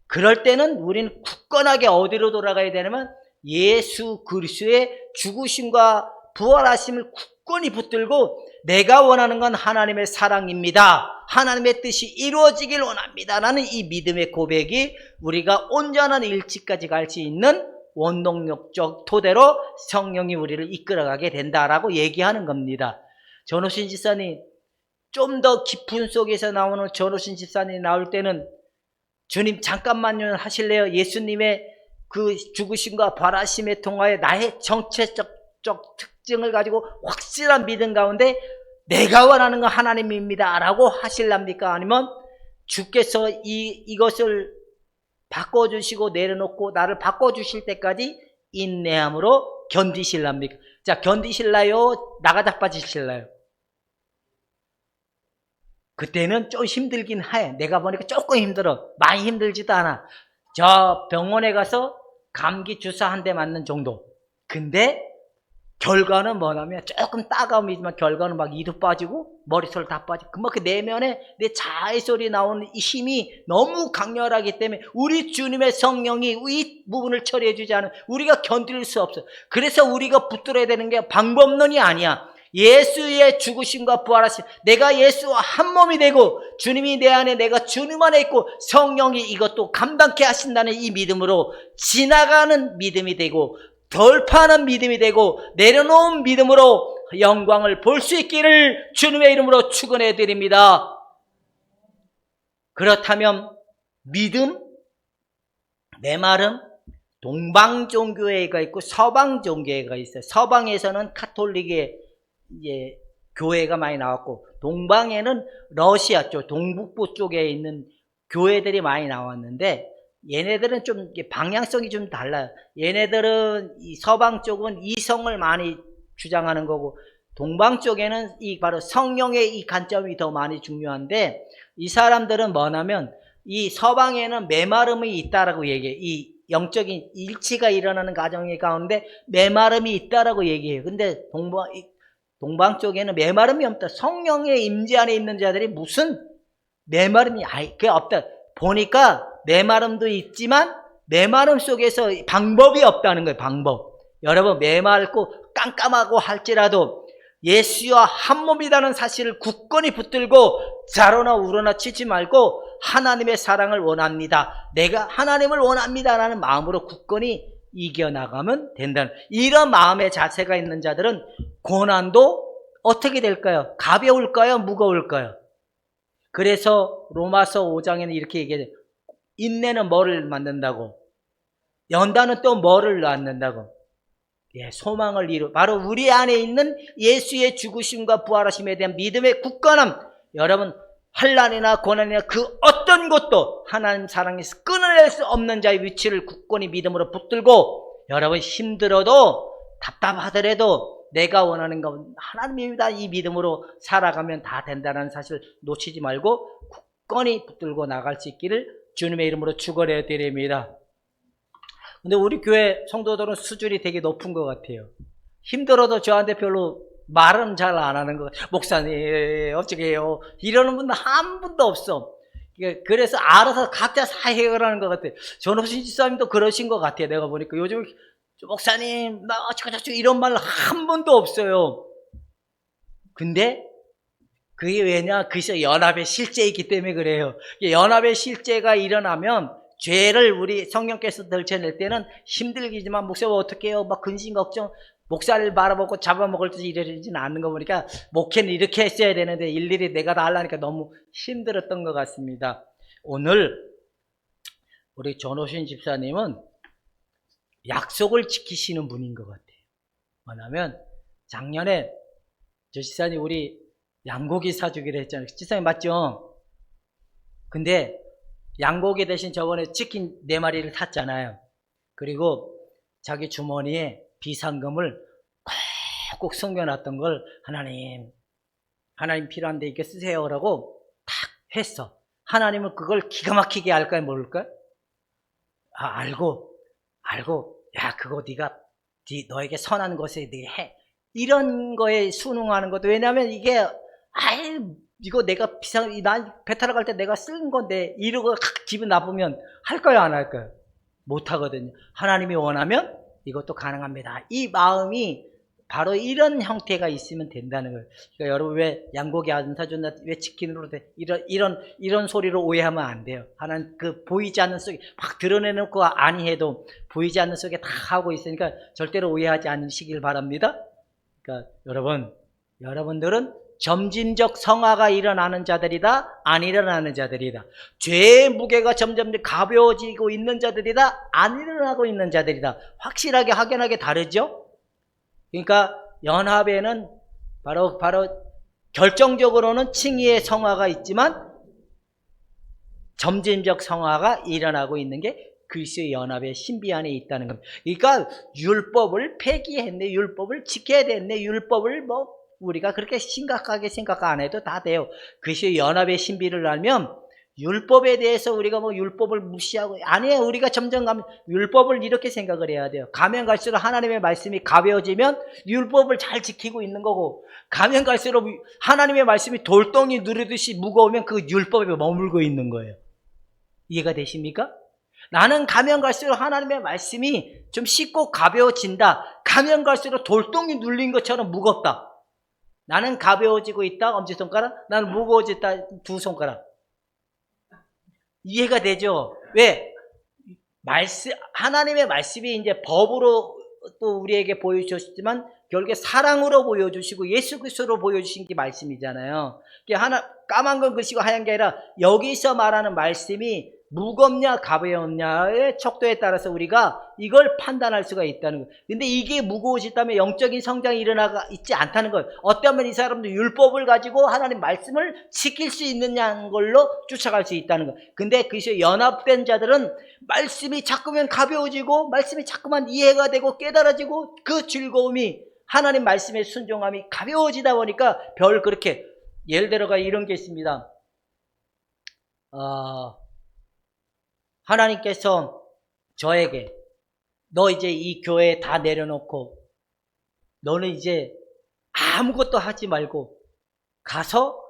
그럴 때는 우리는 굳건하게 어디로 돌아가야 되냐면 예수 그리스도의 죽으심과 부활하심을 굳건히 붙들고 내가 원하는 건 하나님의 사랑입니다. 하나님의 뜻이 이루어지길 원합니다. 라는 이 믿음의 고백이 우리가 온전한 일치까지 갈 수 있는 원동력적 토대로 성령이 우리를 이끌어가게 된다라고 얘기하는 겁니다. 전호신 집사님, 좀 더 깊은 속에서 나오는 전호신 집사님 나올 때는 주님 잠깐만요 하실래요? 예수님의 그 죽으심과 부활하심에 통하여 나의 정체적 특징을 가지고 확실한 믿음 가운데 내가 원하는 건 하나님입니다 라고 하실랍니까? 아니면 주께서 이것을 바꿔주시고 내려놓고 나를 바꿔주실 때까지 인내함으로 견디실랍니까? 자, 견디실라요? 나가 자빠지실라요? 그때는 좀 힘들긴 해. 내가 보니까 조금 힘들어. 많이 힘들지도 않아. 저 병원에 가서 감기 주사 한 대 맞는 정도. 근데 결과는 뭐냐면 조금 따가움이지만 결과는 막 이도 빠지고 머리털 다 빠지고 그 내면에 내 자의 소리 나오는 이 힘이 너무 강렬하기 때문에 우리 주님의 성령이 이 부분을 처리해 주지 않으면 우리가 견딜 수 없어. 그래서 우리가 붙들어야 되는 게 방법론이 아니야. 예수의 죽으심과 부활하심, 내가 예수와 한 몸이 되고 주님이 내 안에 내가 주님 안에 있고 성령이 이것도 감당케 하신다는 이 믿음으로 지나가는 믿음이 되고 돌파하는 믿음이 되고 내려놓은 믿음으로 영광을 볼 수 있기를 주님의 이름으로 축원해 드립니다. 그렇다면 믿음, 메마름, 동방 종교회가 있고 서방 종교회가 있어요. 서방에서는 카톨릭의 교회가 많이 나왔고 동방에는 러시아 쪽, 동북부 쪽에 있는 교회들이 많이 나왔는데 얘네들은 좀 방향성이 좀 달라요. 얘네들은 이 서방 쪽은 이성을 많이 주장하는 거고 동방 쪽에는 이 바로 성령의 이 관점이 더 많이 중요한데 이 사람들은 뭐냐면 이 서방에는 메마름이 있다라고 얘기해요. 이 영적인 일치가 일어나는 과정 가운데 메마름이 있다라고 얘기해요. 근데 동방 쪽에는 메마름이 없다. 성령의 임재 안에 있는 자들이 무슨 메마름이 그게 없다. 보니까 메마름도 있지만 메마름 속에서 방법이 없다는 거예요. 방법. 여러분 메마르고 깜깜하고 할지라도 예수와 한 몸이라는 사실을 굳건히 붙들고 자로나 우로나 치지 말고 하나님의 사랑을 원합니다. 내가 하나님을 원합니다라는 마음으로 굳건히 이겨나가면 된다는 이런 마음의 자세가 있는 자들은 고난도 어떻게 될까요? 가벼울까요? 무거울까요? 그래서 로마서 5장에는 이렇게 얘기해요. 인내는 뭐를 만든다고? 연단은 또 뭐를 낳는다고? 소망을 바로 우리 안에 있는 예수의 죽으심과 부활하심에 대한 믿음의 굳건함. 여러분 환난이나 고난이나 그 어떤 것도 하나님 사랑에서 끊어낼 수 없는 자의 위치를 굳건히 믿음으로 붙들고 여러분 힘들어도 답답하더라도 내가 원하는 건 하나님입니다. 이 믿음으로 살아가면 다 된다는 사실을 놓치지 말고 굳건히 붙들고 나갈 수 있기를 주님의 이름으로 축원해 드립니다. 근데 우리 교회 성도들은 수준이 되게 높은 것 같아요. 힘들어도 저한테 별로 말은 잘 안 하는 것 같아요. 목사님 어떻게 해요? 이러는 분은 한 분도 없어. 그래서 알아서 각자 다 해결하는 것 같아요. 전호신 집사님도 그러신 것 같아요. 내가 보니까 요즘 목사님 나 어쩌고저쩌고 이런 말 한 번도 없어요. 근데 그게 왜냐? 그것이 연합의 실제이기 때문에 그래요. 연합의 실제가 일어나면 죄를 우리 성령께서 덜쳐낼 때는 힘들기지만 목사님 어떻게 해요? 막 근심 걱정 목사를 바라보고 잡아먹을 듯이 이러지는 않는 거 보니까 목회는 이렇게 했어야 되는데 일일이 내가 다 하려니까 너무 힘들었던 것 같습니다. 오늘 우리 전호신 집사님은 약속을 지키시는 분인 것 같아요. 뭐냐면 작년에 저 집사님 우리 양고기 사주기로 했잖아요. 집사님 맞죠? 근데 양고기 대신 저번에 치킨 4마리를 샀잖아요. 그리고 자기 주머니에 비상금을 꼭 숨겨놨던 걸 하나님 필요한데 이렇게 쓰세요 라고 탁 했어. 하나님은 그걸 기가 막히게 알까요? 모를까요? 알고 야 그거 네가 너에게 선한 것에 네가 해. 이런 거에 순응하는 것도 왜냐하면 이게 이거 내가 난 배 타러 갈 때 내가 쓴 건데 이러고 기분 나쁘면 할까요 안 할까요? 못 하거든요. 하나님이 원하면 이것도 가능합니다. 이 마음이 바로 이런 형태가 있으면 된다는 거예요. 그러니까 여러분 왜 양고기 안 사줬나, 왜 치킨으로 돼? 이런 소리로 오해하면 안 돼요. 하나는 그 보이지 않는 속에 막 드러내놓고 아니 해도 보이지 않는 속에 다 하고 있으니까 절대로 오해하지 않으시길 바랍니다. 그러니까 여러분들은 점진적 성화가 일어나는 자들이다, 안 일어나는 자들이다. 죄의 무게가 점점 가벼워지고 있는 자들이다, 안 일어나고 있는 자들이다. 확실하게 확연하게 다르죠? 그러니까 연합에는 바로 결정적으로는 칭의의 성화가 있지만 점진적 성화가 일어나고 있는 게 그리스도의 연합의 신비 안에 있다는 겁니다. 그러니까 율법을 폐기했네, 율법을 지켜야 됐네, 율법을 우리가 그렇게 심각하게 생각 안 해도 다 돼요. 그리스도의 연합의 신비를 알면 율법에 대해서 우리가 율법을 무시하고, 아니에요. 우리가 점점 가면 율법을 이렇게 생각을 해야 돼요. 가면 갈수록 하나님의 말씀이 가벼워지면 율법을 잘 지키고 있는 거고, 가면 갈수록 하나님의 말씀이 돌덩이 누르듯이 무거우면 그 율법에 머물고 있는 거예요. 이해가 되십니까? 나는 가면 갈수록 하나님의 말씀이 좀 쉽고 가벼워진다. 가면 갈수록 돌덩이 눌린 것처럼 무겁다. 나는 가벼워지고 있다. 엄지손가락. 나는 무거워졌다. 두 손가락. 이해가 되죠? 왜? 하나님의 말씀이 이제 법으로 또 우리에게 보여주셨지만 결국에 사랑으로 보여주시고 예수 그리스도로 보여주신 게 말씀이잖아요. 까만 건 글씨고 하얀 게 아니라 여기서 말하는 말씀이 무겁냐 가벼웠냐의 척도에 따라서 우리가 이걸 판단할 수가 있다는 거예요. 근데 이게 무거워졌다면 영적인 성장이 일어나가 있지 않다는 거예요. 어쩌면 이 사람도 율법을 가지고 하나님 말씀을 지킬 수 있느냐는 걸로 쫓아갈 수 있다는 거예요. 근데 그래서 연합된 자들은 말씀이 자꾸만 가벼워지고 말씀이 자꾸만 이해가 되고 깨달아지고 그 즐거움이 하나님 말씀의 순종함이 가벼워지다 보니까 그렇게 예를 들어가 이런 게 있습니다. 하나님께서 저에게 너 이제 이 교회 다 내려놓고 너는 이제 아무것도 하지 말고 가서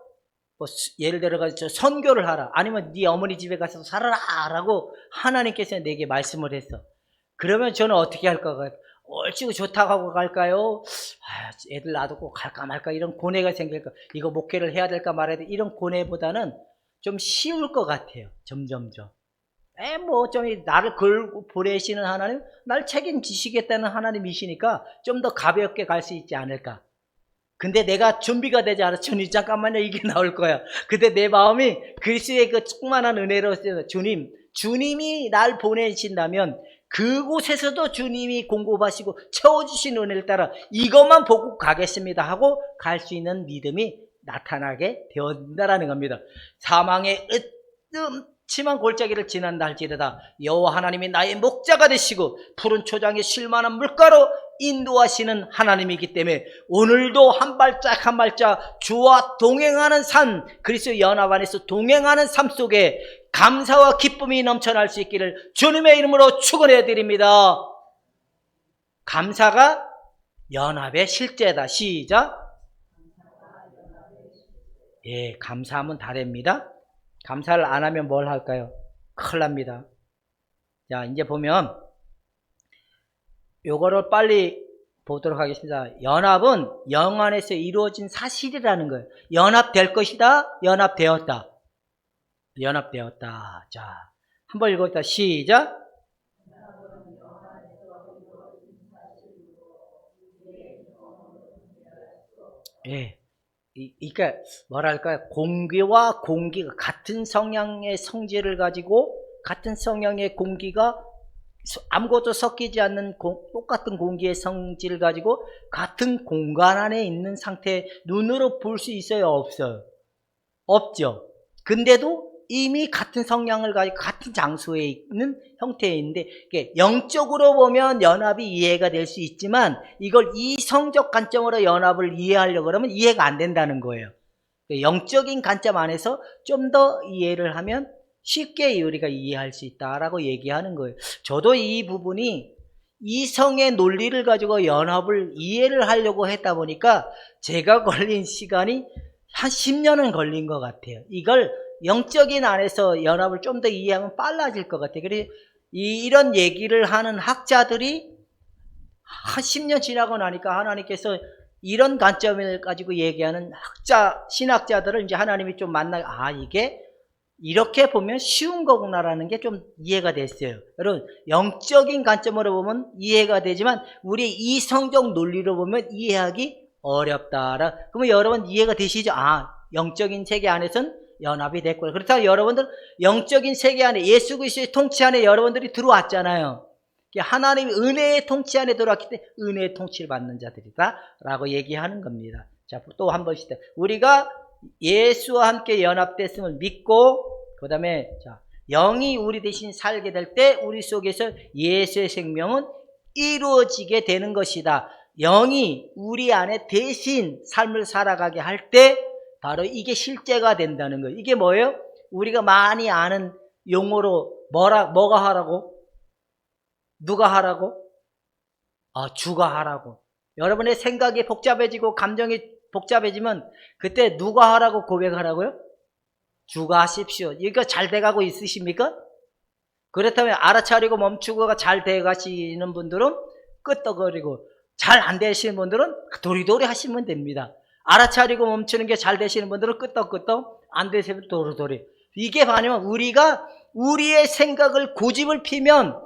예를 들어서 선교를 하라, 아니면 네 어머니 집에 가서 살아라 라고 하나님께서 내게 말씀을 했어. 그러면 저는 어떻게 할까? 얼추 좋다고 하고 갈까요? 애들 놔두고 갈까 말까 이런 고뇌가 생길까? 이거 목회를 해야 될까 말아야 돼? 이런 고뇌보다는 좀 쉬울 것 같아요. 점점점. 좀 나를 보내시는 하나님, 날 책임지시겠다는 하나님이시니까 좀 더 가볍게 갈 수 있지 않을까. 근데 내가 준비가 되지 않아. 주님 잠깐만요, 이게 나올 거야. 근데 내 마음이 그리스도의 그 충만한 은혜로 주님이 날 보내신다면 그곳에서도 주님이 공급하시고 채워주신 은혜를 따라 이것만 보고 가겠습니다 하고 갈 수 있는 믿음이 나타나게 되었다라는 겁니다. 사망의 치만 골짜기를 지난다 할지라다 여호와 하나님이 나의 목자가 되시고 푸른 초장에 쉴만한 물가로 인도하시는 하나님이기 때문에 오늘도 한 발짝 한 발짝 주와 동행하는 삶, 그리스도 연합 안에서 동행하는 삶 속에 감사와 기쁨이 넘쳐날 수 있기를 주님의 이름으로 축원해 드립니다. 감사가 연합의 실제다. 시작. 예, 감사하면 다 됩니다. 감사를 안 하면 뭘 할까요? 큰일 납니다. 자, 이제 보면 요거를 빨리 보도록 하겠습니다. 연합은 영 안에서 이루어진 사실이라는 거예요. 연합될 것이다. 연합되었다. 연합되었다. 자, 한번 읽어봅시다. 시작. 예. 그러니까 뭐랄까요? 공기와 공기가 같은 성향의 성질을 가지고 같은 성향의 공기가 아무것도 섞이지 않는 똑같은 공기의 성질을 가지고 같은 공간 안에 있는 상태, 눈으로 볼 수 있어요? 없어요? 없죠. 근데도 이미 같은 성향을 가지고 같은 장소에 있는 형태인데 영적으로 보면 연합이 이해가 될 수 있지만 이걸 이성적 관점으로 연합을 이해하려고 그러면 이해가 안 된다는 거예요. 영적인 관점 안에서 좀 더 이해를 하면 쉽게 우리가 이해할 수 있다라고 얘기하는 거예요. 저도 이 부분이 이성의 논리를 가지고 연합을 이해를 하려고 했다 보니까 제가 걸린 시간이 한 10년은 걸린 것 같아요. 이걸 영적인 안에서 연합을 좀 더 이해하면 빨라질 것 같아요. 그래서 이런 얘기를 하는 학자들이 한 10년 지나고 나니까 하나님께서 이런 관점을 가지고 얘기하는 신학자들을 이제 하나님이 좀 이게 이렇게 보면 쉬운 거구나라는 게 좀 이해가 됐어요. 여러분, 영적인 관점으로 보면 이해가 되지만 우리 이성적 논리로 보면 이해하기 어렵다. 그러면 여러분 이해가 되시죠? 영적인 세계 안에서는 연합이 됐구나. 그렇다면 여러분들 영적인 세계 안에 예수 그리스도의 통치 안에 여러분들이 들어왔잖아요. 하나님이 은혜의 통치 안에 들어왔기 때문에 은혜의 통치를 받는 자들이다 라고 얘기하는 겁니다. 자, 또 한 번씩 우리가 예수와 함께 연합됐음을 믿고 그 다음에 영이 우리 대신 살게 될 때 우리 속에서 예수의 생명은 이루어지게 되는 것이다. 영이 우리 안에 대신 삶을 살아가게 할 때 바로 이게 실제가 된다는 거예요. 이게 뭐예요? 우리가 많이 아는 용어로 뭐가 하라고? 누가 하라고? 주가 하라고. 여러분의 생각이 복잡해지고 감정이 복잡해지면 그때 누가 하라고 고백하라고요? 주가 하십시오. 이거 잘 돼가고 있으십니까? 그렇다면 알아차리고 멈추고가 잘 돼가시는 분들은 끄떡거리고 잘 안 되시는 분들은 도리도리 하시면 됩니다. 알아차리고 멈추는 게 잘 되시는 분들은 끄떡끄떡, 안 되시면 도리도리. 이게 뭐냐면 우리가 우리의 생각을 고집을 피면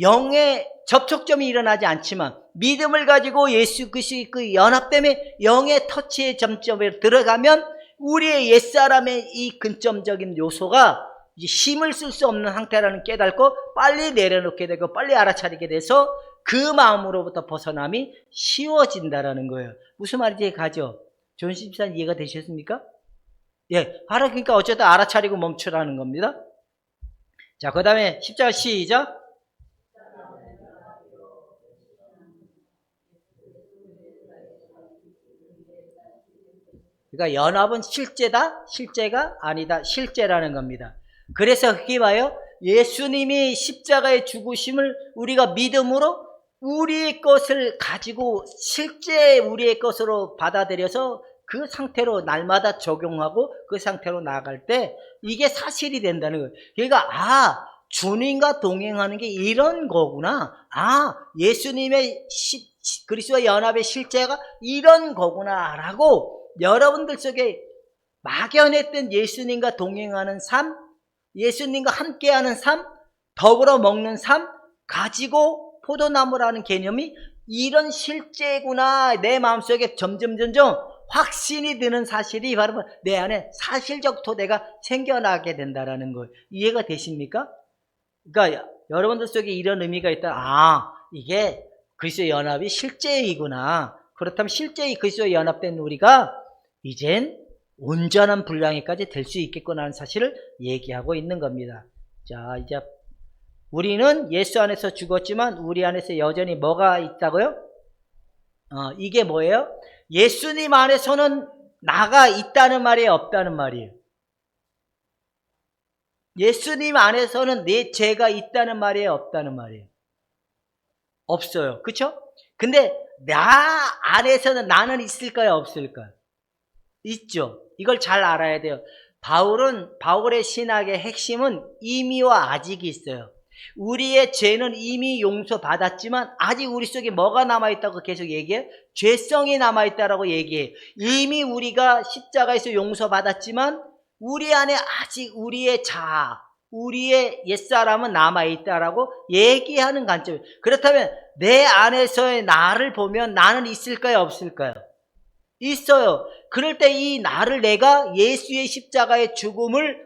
영의 접촉점이 일어나지 않지만 믿음을 가지고 예수 그리스도의 그 연합됨에 영의 터치의 점점에 들어가면 우리의 옛사람의 이 근점적인 요소가 이제 힘을 쓸 수 없는 상태라는 깨닫고 빨리 내려놓게 되고 빨리 알아차리게 돼서 그 마음으로부터 벗어남이 쉬워진다라는 거예요. 무슨 말인지 가죠? 존심산 이해가 되셨습니까? 예, 바로 그러니까 어쨌든 알아차리고 멈추라는 겁니다. 자, 그 다음에 10절 시작. 그러니까 연합은 실제다? 실제가 아니다. 실제라는 겁니다. 그래서 그게 봐요. 예수님이 십자가의 죽으심을 우리가 믿음으로 우리의 것을 가지고 실제 우리의 것으로 받아들여서 그 상태로 날마다 적용하고 그 상태로 나아갈 때 이게 사실이 된다는 거예요. 그러니까 주님과 동행하는 게 이런 거구나. 예수님의 그리스도와 연합의 실제가 이런 거구나라고 여러분들 속에 막연했던 예수님과 동행하는 삶, 예수님과 함께하는 삶, 더불어 먹는 삶 가지고 포도나무라는 개념이 이런 실제구나 내 마음속에 점점 확신이 드는 사실이 바로 내 안에 사실적 토대가 생겨나게 된다는 거예요. 이해가 되십니까? 그러니까 여러분들 속에 이런 의미가 있다. 이게 그리스도의 연합이 실제이구나. 그렇다면 실제의 그리스도의 연합된 우리가 이젠 온전한 분량에까지 될 수 있겠구나 하는 사실을 얘기하고 있는 겁니다. 자, 이제 우리는 예수 안에서 죽었지만 우리 안에서 여전히 뭐가 있다고요? 이게 뭐예요? 예수님 안에서는 나가 있다는 말이에요, 없다는 말이에요? 예수님 안에서는 내 죄가 있다는 말이에요, 없다는 말이에요? 없어요. 그쵸? 근데 나 안에서는 나는 있을까요, 없을까요? 있죠. 이걸 잘 알아야 돼요. 바울의 신학의 핵심은 이미와 아직이 있어요. 우리의 죄는 이미 용서받았지만 아직 우리 속에 뭐가 남아있다고 계속 얘기해요? 죄성이 남아있다라고 얘기해요. 이미 우리가 십자가에서 용서받았지만 우리 안에 아직 우리의 자아, 우리의 옛사람은 남아있다라고 얘기하는 관점이에요. 그렇다면 내 안에서의 나를 보면 나는 있을까요, 없을까요? 있어요. 그럴 때 이 나를 내가 예수의 십자가의 죽음을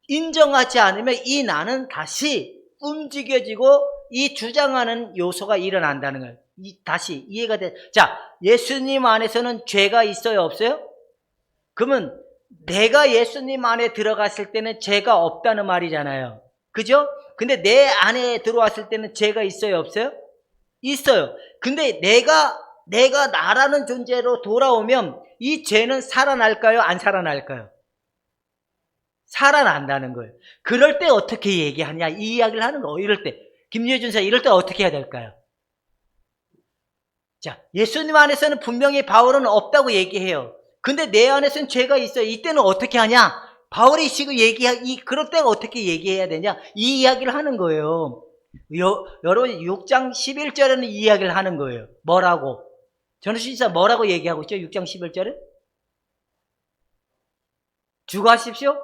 인정하지 않으면 이 나는 다시 움직여지고 이 주장하는 요소가 일어난다는 거예요. 다시 이해가 돼. 자, 예수님 안에서는 죄가 있어요, 없어요? 그러면 내가 예수님 안에 들어갔을 때는 죄가 없다는 말이잖아요. 그죠? 근데 내 안에 들어왔을 때는 죄가 있어요, 없어요? 있어요. 근데 내가 나라는 존재로 돌아오면 이 죄는 살아날까요? 안 살아날까요? 살아난다는 거예요. 그럴 때 어떻게 얘기하냐? 이 이야기를 하는 거예요. 이럴 때. 김예준 사 이럴 때 어떻게 해야 될까요? 자, 예수님 안에서는 분명히 바울은 없다고 얘기해요. 근데 내 안에서는 죄가 있어요. 이때는 어떻게 하냐? 바울이 지금 그럴 때가 어떻게 얘기해야 되냐? 이 이야기를 하는 거예요. 여러분 6장 11절에는 이 이야기를 하는 거예요. 뭐라고? 전도신사 뭐라고 얘기하고 있죠? 6장 11절에? 주가십시오?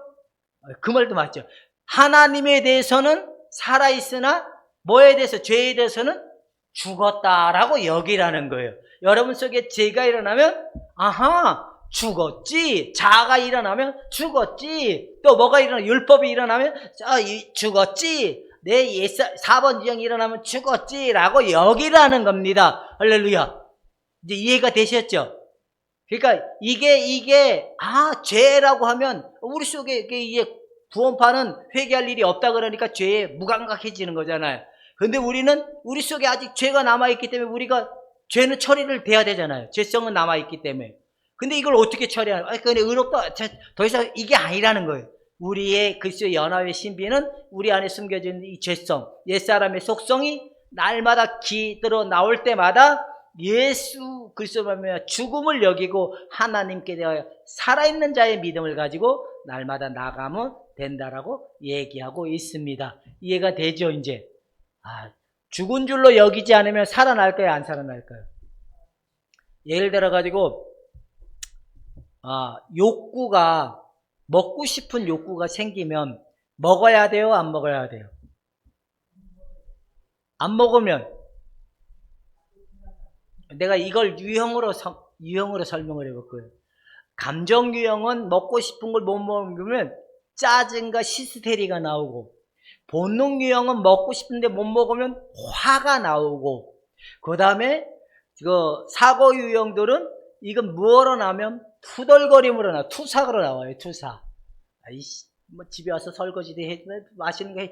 그 말도 맞죠. 하나님에 대해서는 살아있으나 뭐에 대해서? 죄에 대해서는 죽었다라고 여기라는 거예요. 여러분 속에 죄가 일어나면 아하 죽었지. 자아가 일어나면 죽었지. 또 뭐가 일어나면 율법이 일어나면 죽었지. 내 4번 지형이 일어나면 죽었지라고 여기라는 겁니다. 할렐루야. 이제 이해가 되셨죠? 그러니까 이게 죄라고 하면 우리 속에 이게 구원파는 회개할 일이 없다 그러니까 죄에 무감각해지는 거잖아요. 근데 우리 속에 아직 죄가 남아있기 때문에 우리가 죄는 처리를 돼야 되잖아요. 죄성은 남아있기 때문에. 근데 이걸 어떻게 처리하는 거예요? 근데 의롭다. 더 이상 이게 아니라는 거예요. 우리의 그리스도의 연합의 신비는 우리 안에 숨겨진 이 죄성, 옛사람의 속성이 날마다 기들어 나올 때마다 예수 그리스도로 말미암아 죽음을 여기고 하나님께 대하여 살아있는 자의 믿음을 가지고 날마다 나가면 된다라고 얘기하고 있습니다. 이해가 되죠, 이제? 죽은 줄로 여기지 않으면 살아날까요, 안 살아날까요? 예를 들어가지고, 욕구가, 먹고 싶은 욕구가 생기면 먹어야 돼요, 안 먹어야 돼요? 안 먹으면, 내가 이걸 유형으로 설명을 해볼 거예요. 감정 유형은 먹고 싶은 걸 못 먹으면 짜증과 히스테리가 나오고, 본능 유형은 먹고 싶은데 못 먹으면 화가 나오고, 그 다음에 사고 유형들은 이건 뭐로 나면 투덜거림으로 나와요. 투사로 나와요. 투사. 집에 와서 설거지도 해, 맛있는 거 해.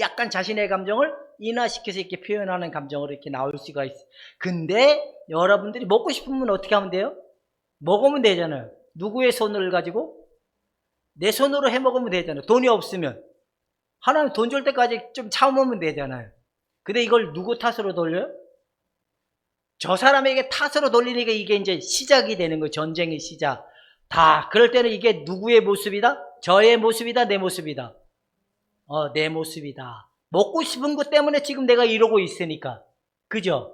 약간 자신의 감정을 인화시켜서 이렇게 표현하는 감정으로 이렇게 나올 수가 있어요. 근데 여러분들이 먹고 싶으면 어떻게 하면 돼요? 먹으면 되잖아요. 누구의 손을 가지고? 내 손으로 해 먹으면 되잖아요. 돈이 없으면. 하나님 돈 줄 때까지 좀 참으면 되잖아요. 근데 이걸 누구 탓으로 돌려요? 저 사람에게 탓으로 돌리니까 이게 이제 시작이 되는 거예요. 전쟁의 시작. 그럴 때는 이게 누구의 모습이다? 저의 모습이다? 내 모습이다? 내 모습이다. 먹고 싶은 것 때문에 지금 내가 이러고 있으니까. 그죠?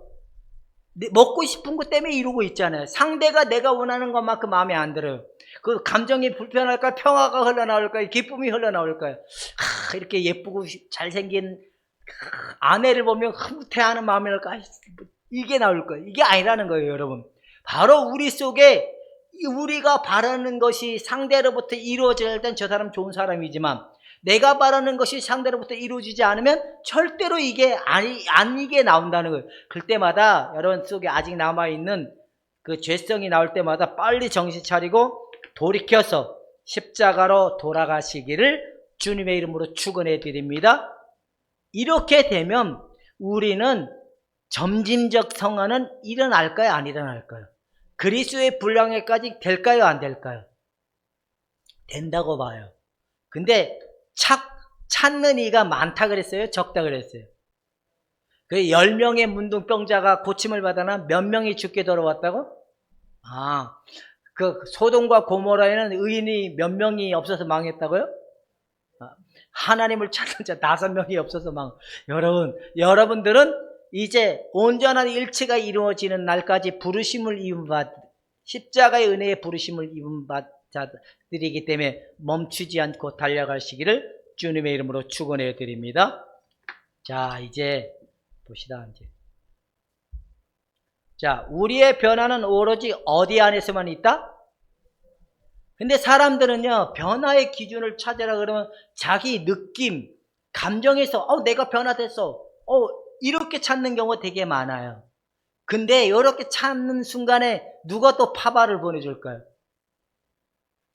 먹고 싶은 것 때문에 이러고 있잖아요. 상대가 내가 원하는 것만큼 마음에 안 들어요. 그 감정이 불편할까요? 평화가 흘러나올까요? 기쁨이 흘러나올까요? 이렇게 예쁘고 잘생긴 아내를 보면 흐뭇해하는 마음이 날까? 이게 나올 거예요. 이게 아니라는 거예요, 여러분. 바로 우리 속에 우리가 바라는 것이 상대로부터 이루어질 땐 저 사람 좋은 사람이지만 내가 바라는 것이 상대로부터 이루어지지 않으면 절대로 이게 아니게 나온다는 거예요. 그때마다 여러분 속에 아직 남아있는 그 죄성이 나올 때마다 빨리 정신 차리고 돌이켜서 십자가로 돌아가시기를 주님의 이름으로 축원해 드립니다. 이렇게 되면 우리는 점진적 성화는 일어날까요, 안 일어날까요? 그리스도의 분량에까지 될까요, 안 될까요? 된다고 봐요. 근데 찾는 이가 많다 그랬어요? 적다 그랬어요? 그 10명의 문둥병자가 고침을 받아나 몇 명이 죽게 돌아왔다고? 그 소돔과 고모라에는 의인이 몇 명이 없어서 망했다고요? 하나님을 찾는 자 5명이 없어서 여러분들은 이제 온전한 일체가 이루어지는 날까지 부르심을 입은 십자가의 은혜의 부르심을 입은 자들이기 때문에 멈추지 않고 달려가시기를 주님의 이름으로 축원해 드립니다. 자, 이제 봅시다. 자, 우리의 변화는 오로지 어디 안에서만 있다? 근데 사람들은요, 변화의 기준을 찾으라 그러면 자기 느낌, 감정에서 내가 변화됐어. 이렇게 찾는 경우가 되게 많아요. 근데 이렇게 찾는 순간에 누가 또 파발을 보내줄까요?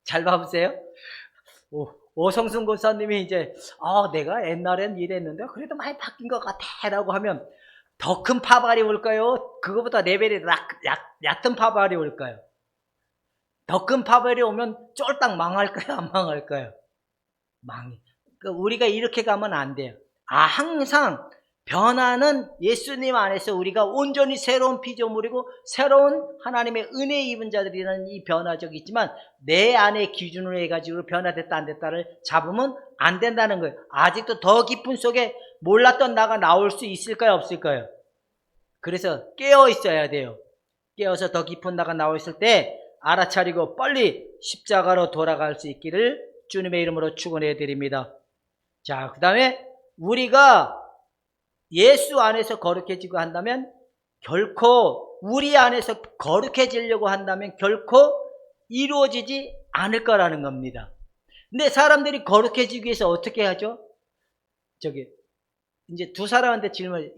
잘 봐보세요. 오성순 권사님이 이제 내가 옛날엔 이랬는데 그래도 많이 바뀐 것 같아 라고 하면 더 큰 파발이 올까요? 그거보다 레벨이 얕은 파발이 올까요? 더 큰 파벌이 오면 쫄딱 망할까요? 안 망할까요? 망해. 그러니까 우리가 이렇게 가면 안 돼요. 항상 변화는 예수님 안에서 우리가 온전히 새로운 피조물이고 새로운 하나님의 은혜 입은 자들이라는 이 변화적이지만 내 안의 기준으로 해가지고 변화됐다 안 됐다를 잡으면 안 된다는 거예요. 아직도 더 깊은 속에 몰랐던 나가 나올 수 있을까요? 없을까요? 그래서 깨어 있어야 돼요. 깨어서 더 깊은 나가 나와 있을 때 알아차리고 빨리 십자가로 돌아갈 수 있기를 주님의 이름으로 축원해 드립니다. 자, 그 다음에 우리가 예수 안에서 거룩해지고 한다면 결코 우리 안에서 거룩해지려고 한다면 결코 이루어지지 않을 거라는 겁니다. 근데 사람들이 거룩해지기 위해서 어떻게 하죠? 이제 두 사람한테 질문,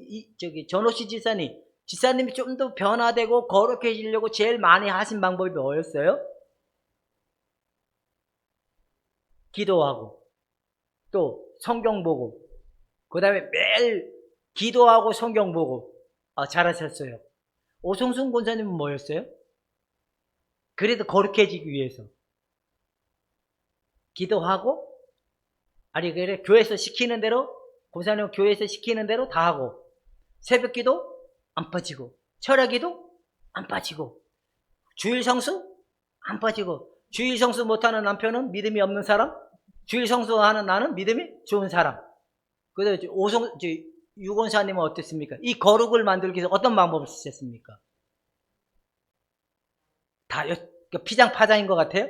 전호씨 지사님이 좀 더 변화되고 거룩해지려고 제일 많이 하신 방법이 뭐였어요? 기도하고, 또 성경 보고, 그 다음에 매일 기도하고 성경 보고, 잘하셨어요. 오성순 권사님은 뭐였어요? 그래도 거룩해지기 위해서. 기도하고, 그래, 교회에서 시키는 대로, 권사님은 교회에서 시키는 대로 다 하고, 새벽 기도 안 빠지고, 철야 기도 안 빠지고, 주일 성수 안 빠지고, 주일 성수 못하는 남편은 믿음이 없는 사람, 주일 성수하는 나는 믿음이 좋은 사람. 그래서 유권사님은 어땠습니까? 이 거룩을 만들기 위해서 어떤 방법을 쓰셨습니까? 다 피장파장인 것 같아요?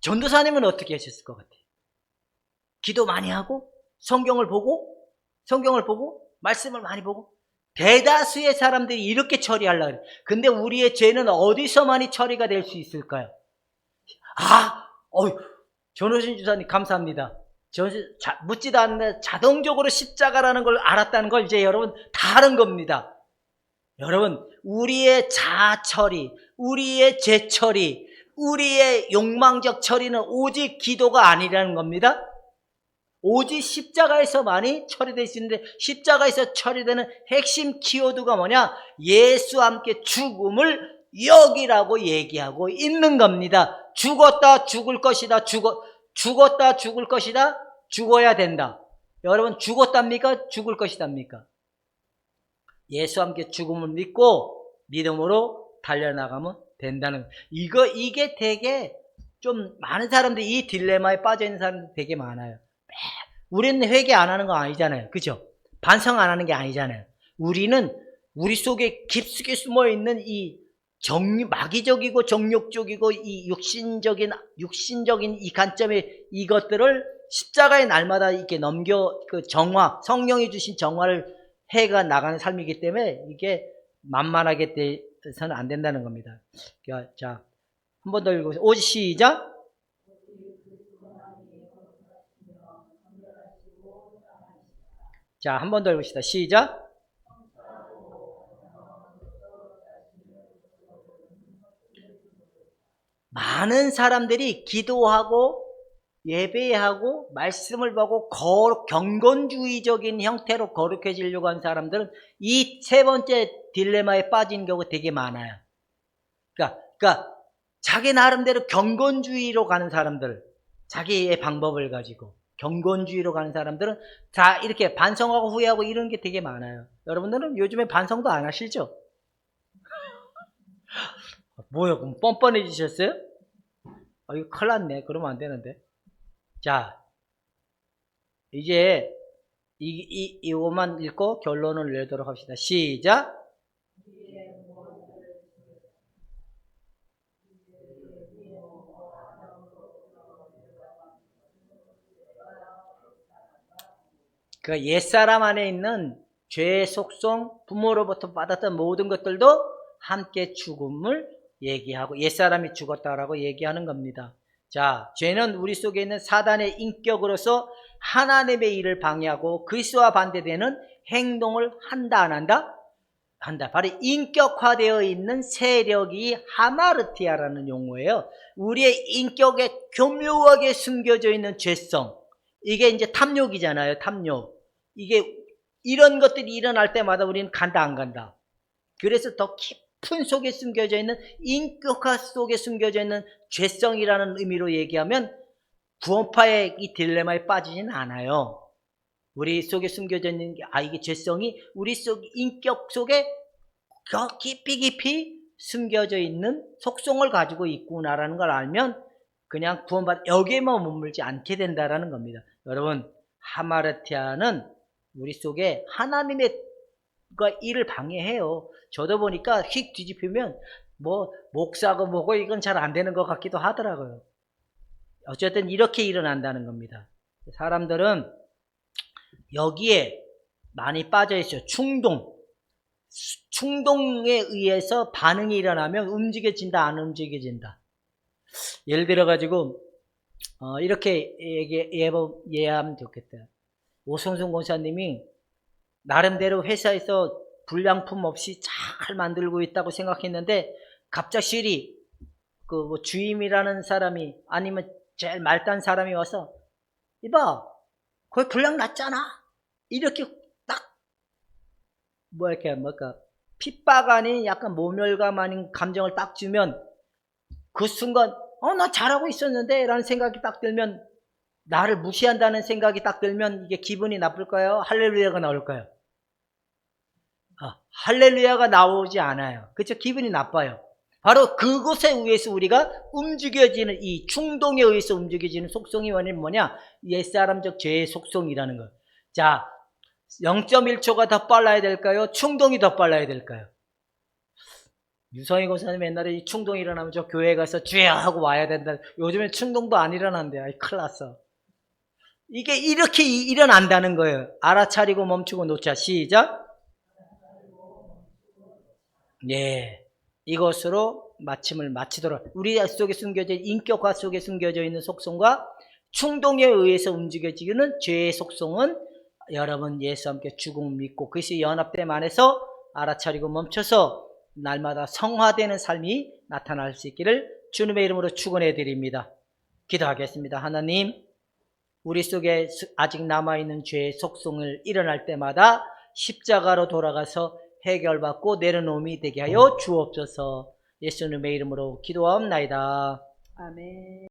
전도사님은 어떻게 하셨을 것 같아요? 기도 많이 하고 성경을 보고 말씀을 많이 보고. 대다수의 사람들이 이렇게 처리하려고 해요. 근데 우리의 죄는 어디서만이 처리가 될 수 있을까요? 전호신 주사님 감사합니다. 묻지도 않는데 자동적으로 십자가라는 걸 알았다는 걸 이제 여러분 다 아는 겁니다. 여러분, 우리의 자아 처리, 우리의 죄 처리, 우리의 욕망적 처리는 오직 기도가 아니라는 겁니다. 오직 십자가에서만이 처리될 수 있는데, 십자가에서 처리되는 핵심 키워드가 뭐냐? 예수와 함께 죽음을 여기라고 얘기하고 있는 겁니다. 죽었다 죽을 것이다. 죽었다 죽을 것이다. 죽어야 된다. 여러분, 죽었답니까? 죽을 것이답니까? 예수와 함께 죽음을 믿고 믿음으로 달려나가면 된다는 거예요. 이게 되게 좀 많은 사람들이 이 딜레마에 빠져 있는 사람들이 되게 많아요. 우리는 회개 안 하는 거 아니잖아요. 그죠? 반성 안 하는 게 아니잖아요. 우리는 우리 속에 깊숙이 숨어 있는 이 마귀적이고 정욕적이고 이 육신적인 이 관점의 이것들을 십자가의 날마다 이렇게 성령이 주신 정화를 해가 나가는 삶이기 때문에 이게 만만하게 돼서는 안 된다는 겁니다. 자, 한 번 더 읽어보세요. 시작. 자, 한 번 더 읽읍시다. 시작. 많은 사람들이 기도하고 예배하고 말씀을 보고 경건주의적인 형태로 거룩해지려고 하는 사람들은 이 세 번째 딜레마에 빠진 경우가 되게 많아요. 그러니까 자기 나름대로 경건주의로 가는 사람들, 자기의 방법을 가지고 경건주의로 가는 사람들은 다 이렇게 반성하고 후회하고 이런 게 되게 많아요. 여러분들은 요즘에 반성도 안 하시죠? 뭐요? 그럼 뻔뻔해지셨어요? 이거 큰일 났네. 그러면 안 되는데. 자, 이제 이거만 읽고 결론을 내도록 합시다. 시작. 그 옛사람 안에 있는 죄의 속성, 부모로부터 받았던 모든 것들도 함께 죽음을 얘기하고 옛사람이 죽었다라고 얘기하는 겁니다. 자, 죄는 우리 속에 있는 사단의 인격으로서 하나님의 일을 방해하고 그리스도와 반대되는 행동을 한다 안 한다? 한다. 바로 인격화되어 있는 세력이 하마르티아라는 용어예요. 우리의 인격에 교묘하게 숨겨져 있는 죄성. 이게 이제 탐욕이잖아요. 탐욕. 이게 이런 것들이 일어날 때마다 우리는 간다 안 간다. 그래서 더 깊은 속에 숨겨져 있는 인격화 속에 숨겨져 있는 죄성이라는 의미로 얘기하면 구원파의 이 딜레마에 빠지진 않아요. 우리 속에 숨겨져 있는 게 이게 죄성이 우리 속 인격 속에 깊이 숨겨져 있는 속성을 가지고 있구나라는 걸 알면 그냥 구원받아 여기에만 머물지 않게 된다라는 겁니다. 여러분, 하마르티아는 우리 속에 하나님의 일을 방해해요. 저도 보니까 휙 뒤집히면 뭐 목사고 뭐고 이건 잘 안 되는 것 같기도 하더라고요. 어쨌든 이렇게 일어난다는 겁니다. 사람들은 여기에 많이 빠져 있어요. 충동에 의해서 반응이 일어나면 움직여진다, 안 움직여진다. 예를 들어 가지고 이렇게 이해하면 좋겠다. 오성순 권사님이 나름대로 회사에서 불량품 없이 잘 만들고 있다고 생각했는데 갑작스레 뭐 주임이라는 사람이 아니면 제일 말단 사람이 와서 이봐 거기 불량 났잖아 이렇게 딱 핍박 아닌 약간 모멸감 아닌 감정을 딱 주면 그 순간 나 잘하고 있었는데 라는 생각이 딱 들면 나를 무시한다는 생각이 딱 들면 이게 기분이 나쁠까요? 할렐루야가 나올까요? 할렐루야가 나오지 않아요. 그렇죠? 기분이 나빠요. 바로 그것에 의해서 우리가 움직여지는 이 충동에 의해서 움직여지는 속성이 뭐냐? 옛사람적 죄의 속성이라는 거. 자, 0.1초가 더 빨라야 될까요? 충동이 더 빨라야 될까요? 유성희 권사님 옛날에 이 충동이 일어나면 저 교회 가서 주여 하고 와야 된다. 요즘엔 충동도 안 일어난대. 아이, 큰일 났어. 이게 이렇게 일어난다는 거예요. 알아차리고 멈추고 놓자. 시작. 네. 이것으로 마침을 마치도록 우리 속에 숨겨져 인격화 속에 숨겨져 있는 속성과 충동에 의해서 움직여지는 죄의 속성은 여러분 예수와 함께 죽음을 믿고 그리스도의 연합됨 안에서 알아차리고 멈춰서 날마다 성화되는 삶이 나타날 수 있기를 주님의 이름으로 축원해 드립니다. 기도하겠습니다. 하나님, 우리 속에 아직 남아있는 죄의 속성을 일어날 때마다 십자가로 돌아가서 해결받고 내려놓음이 되게 하여 주옵소서. 예수님의 이름으로 기도하옵나이다. 아멘.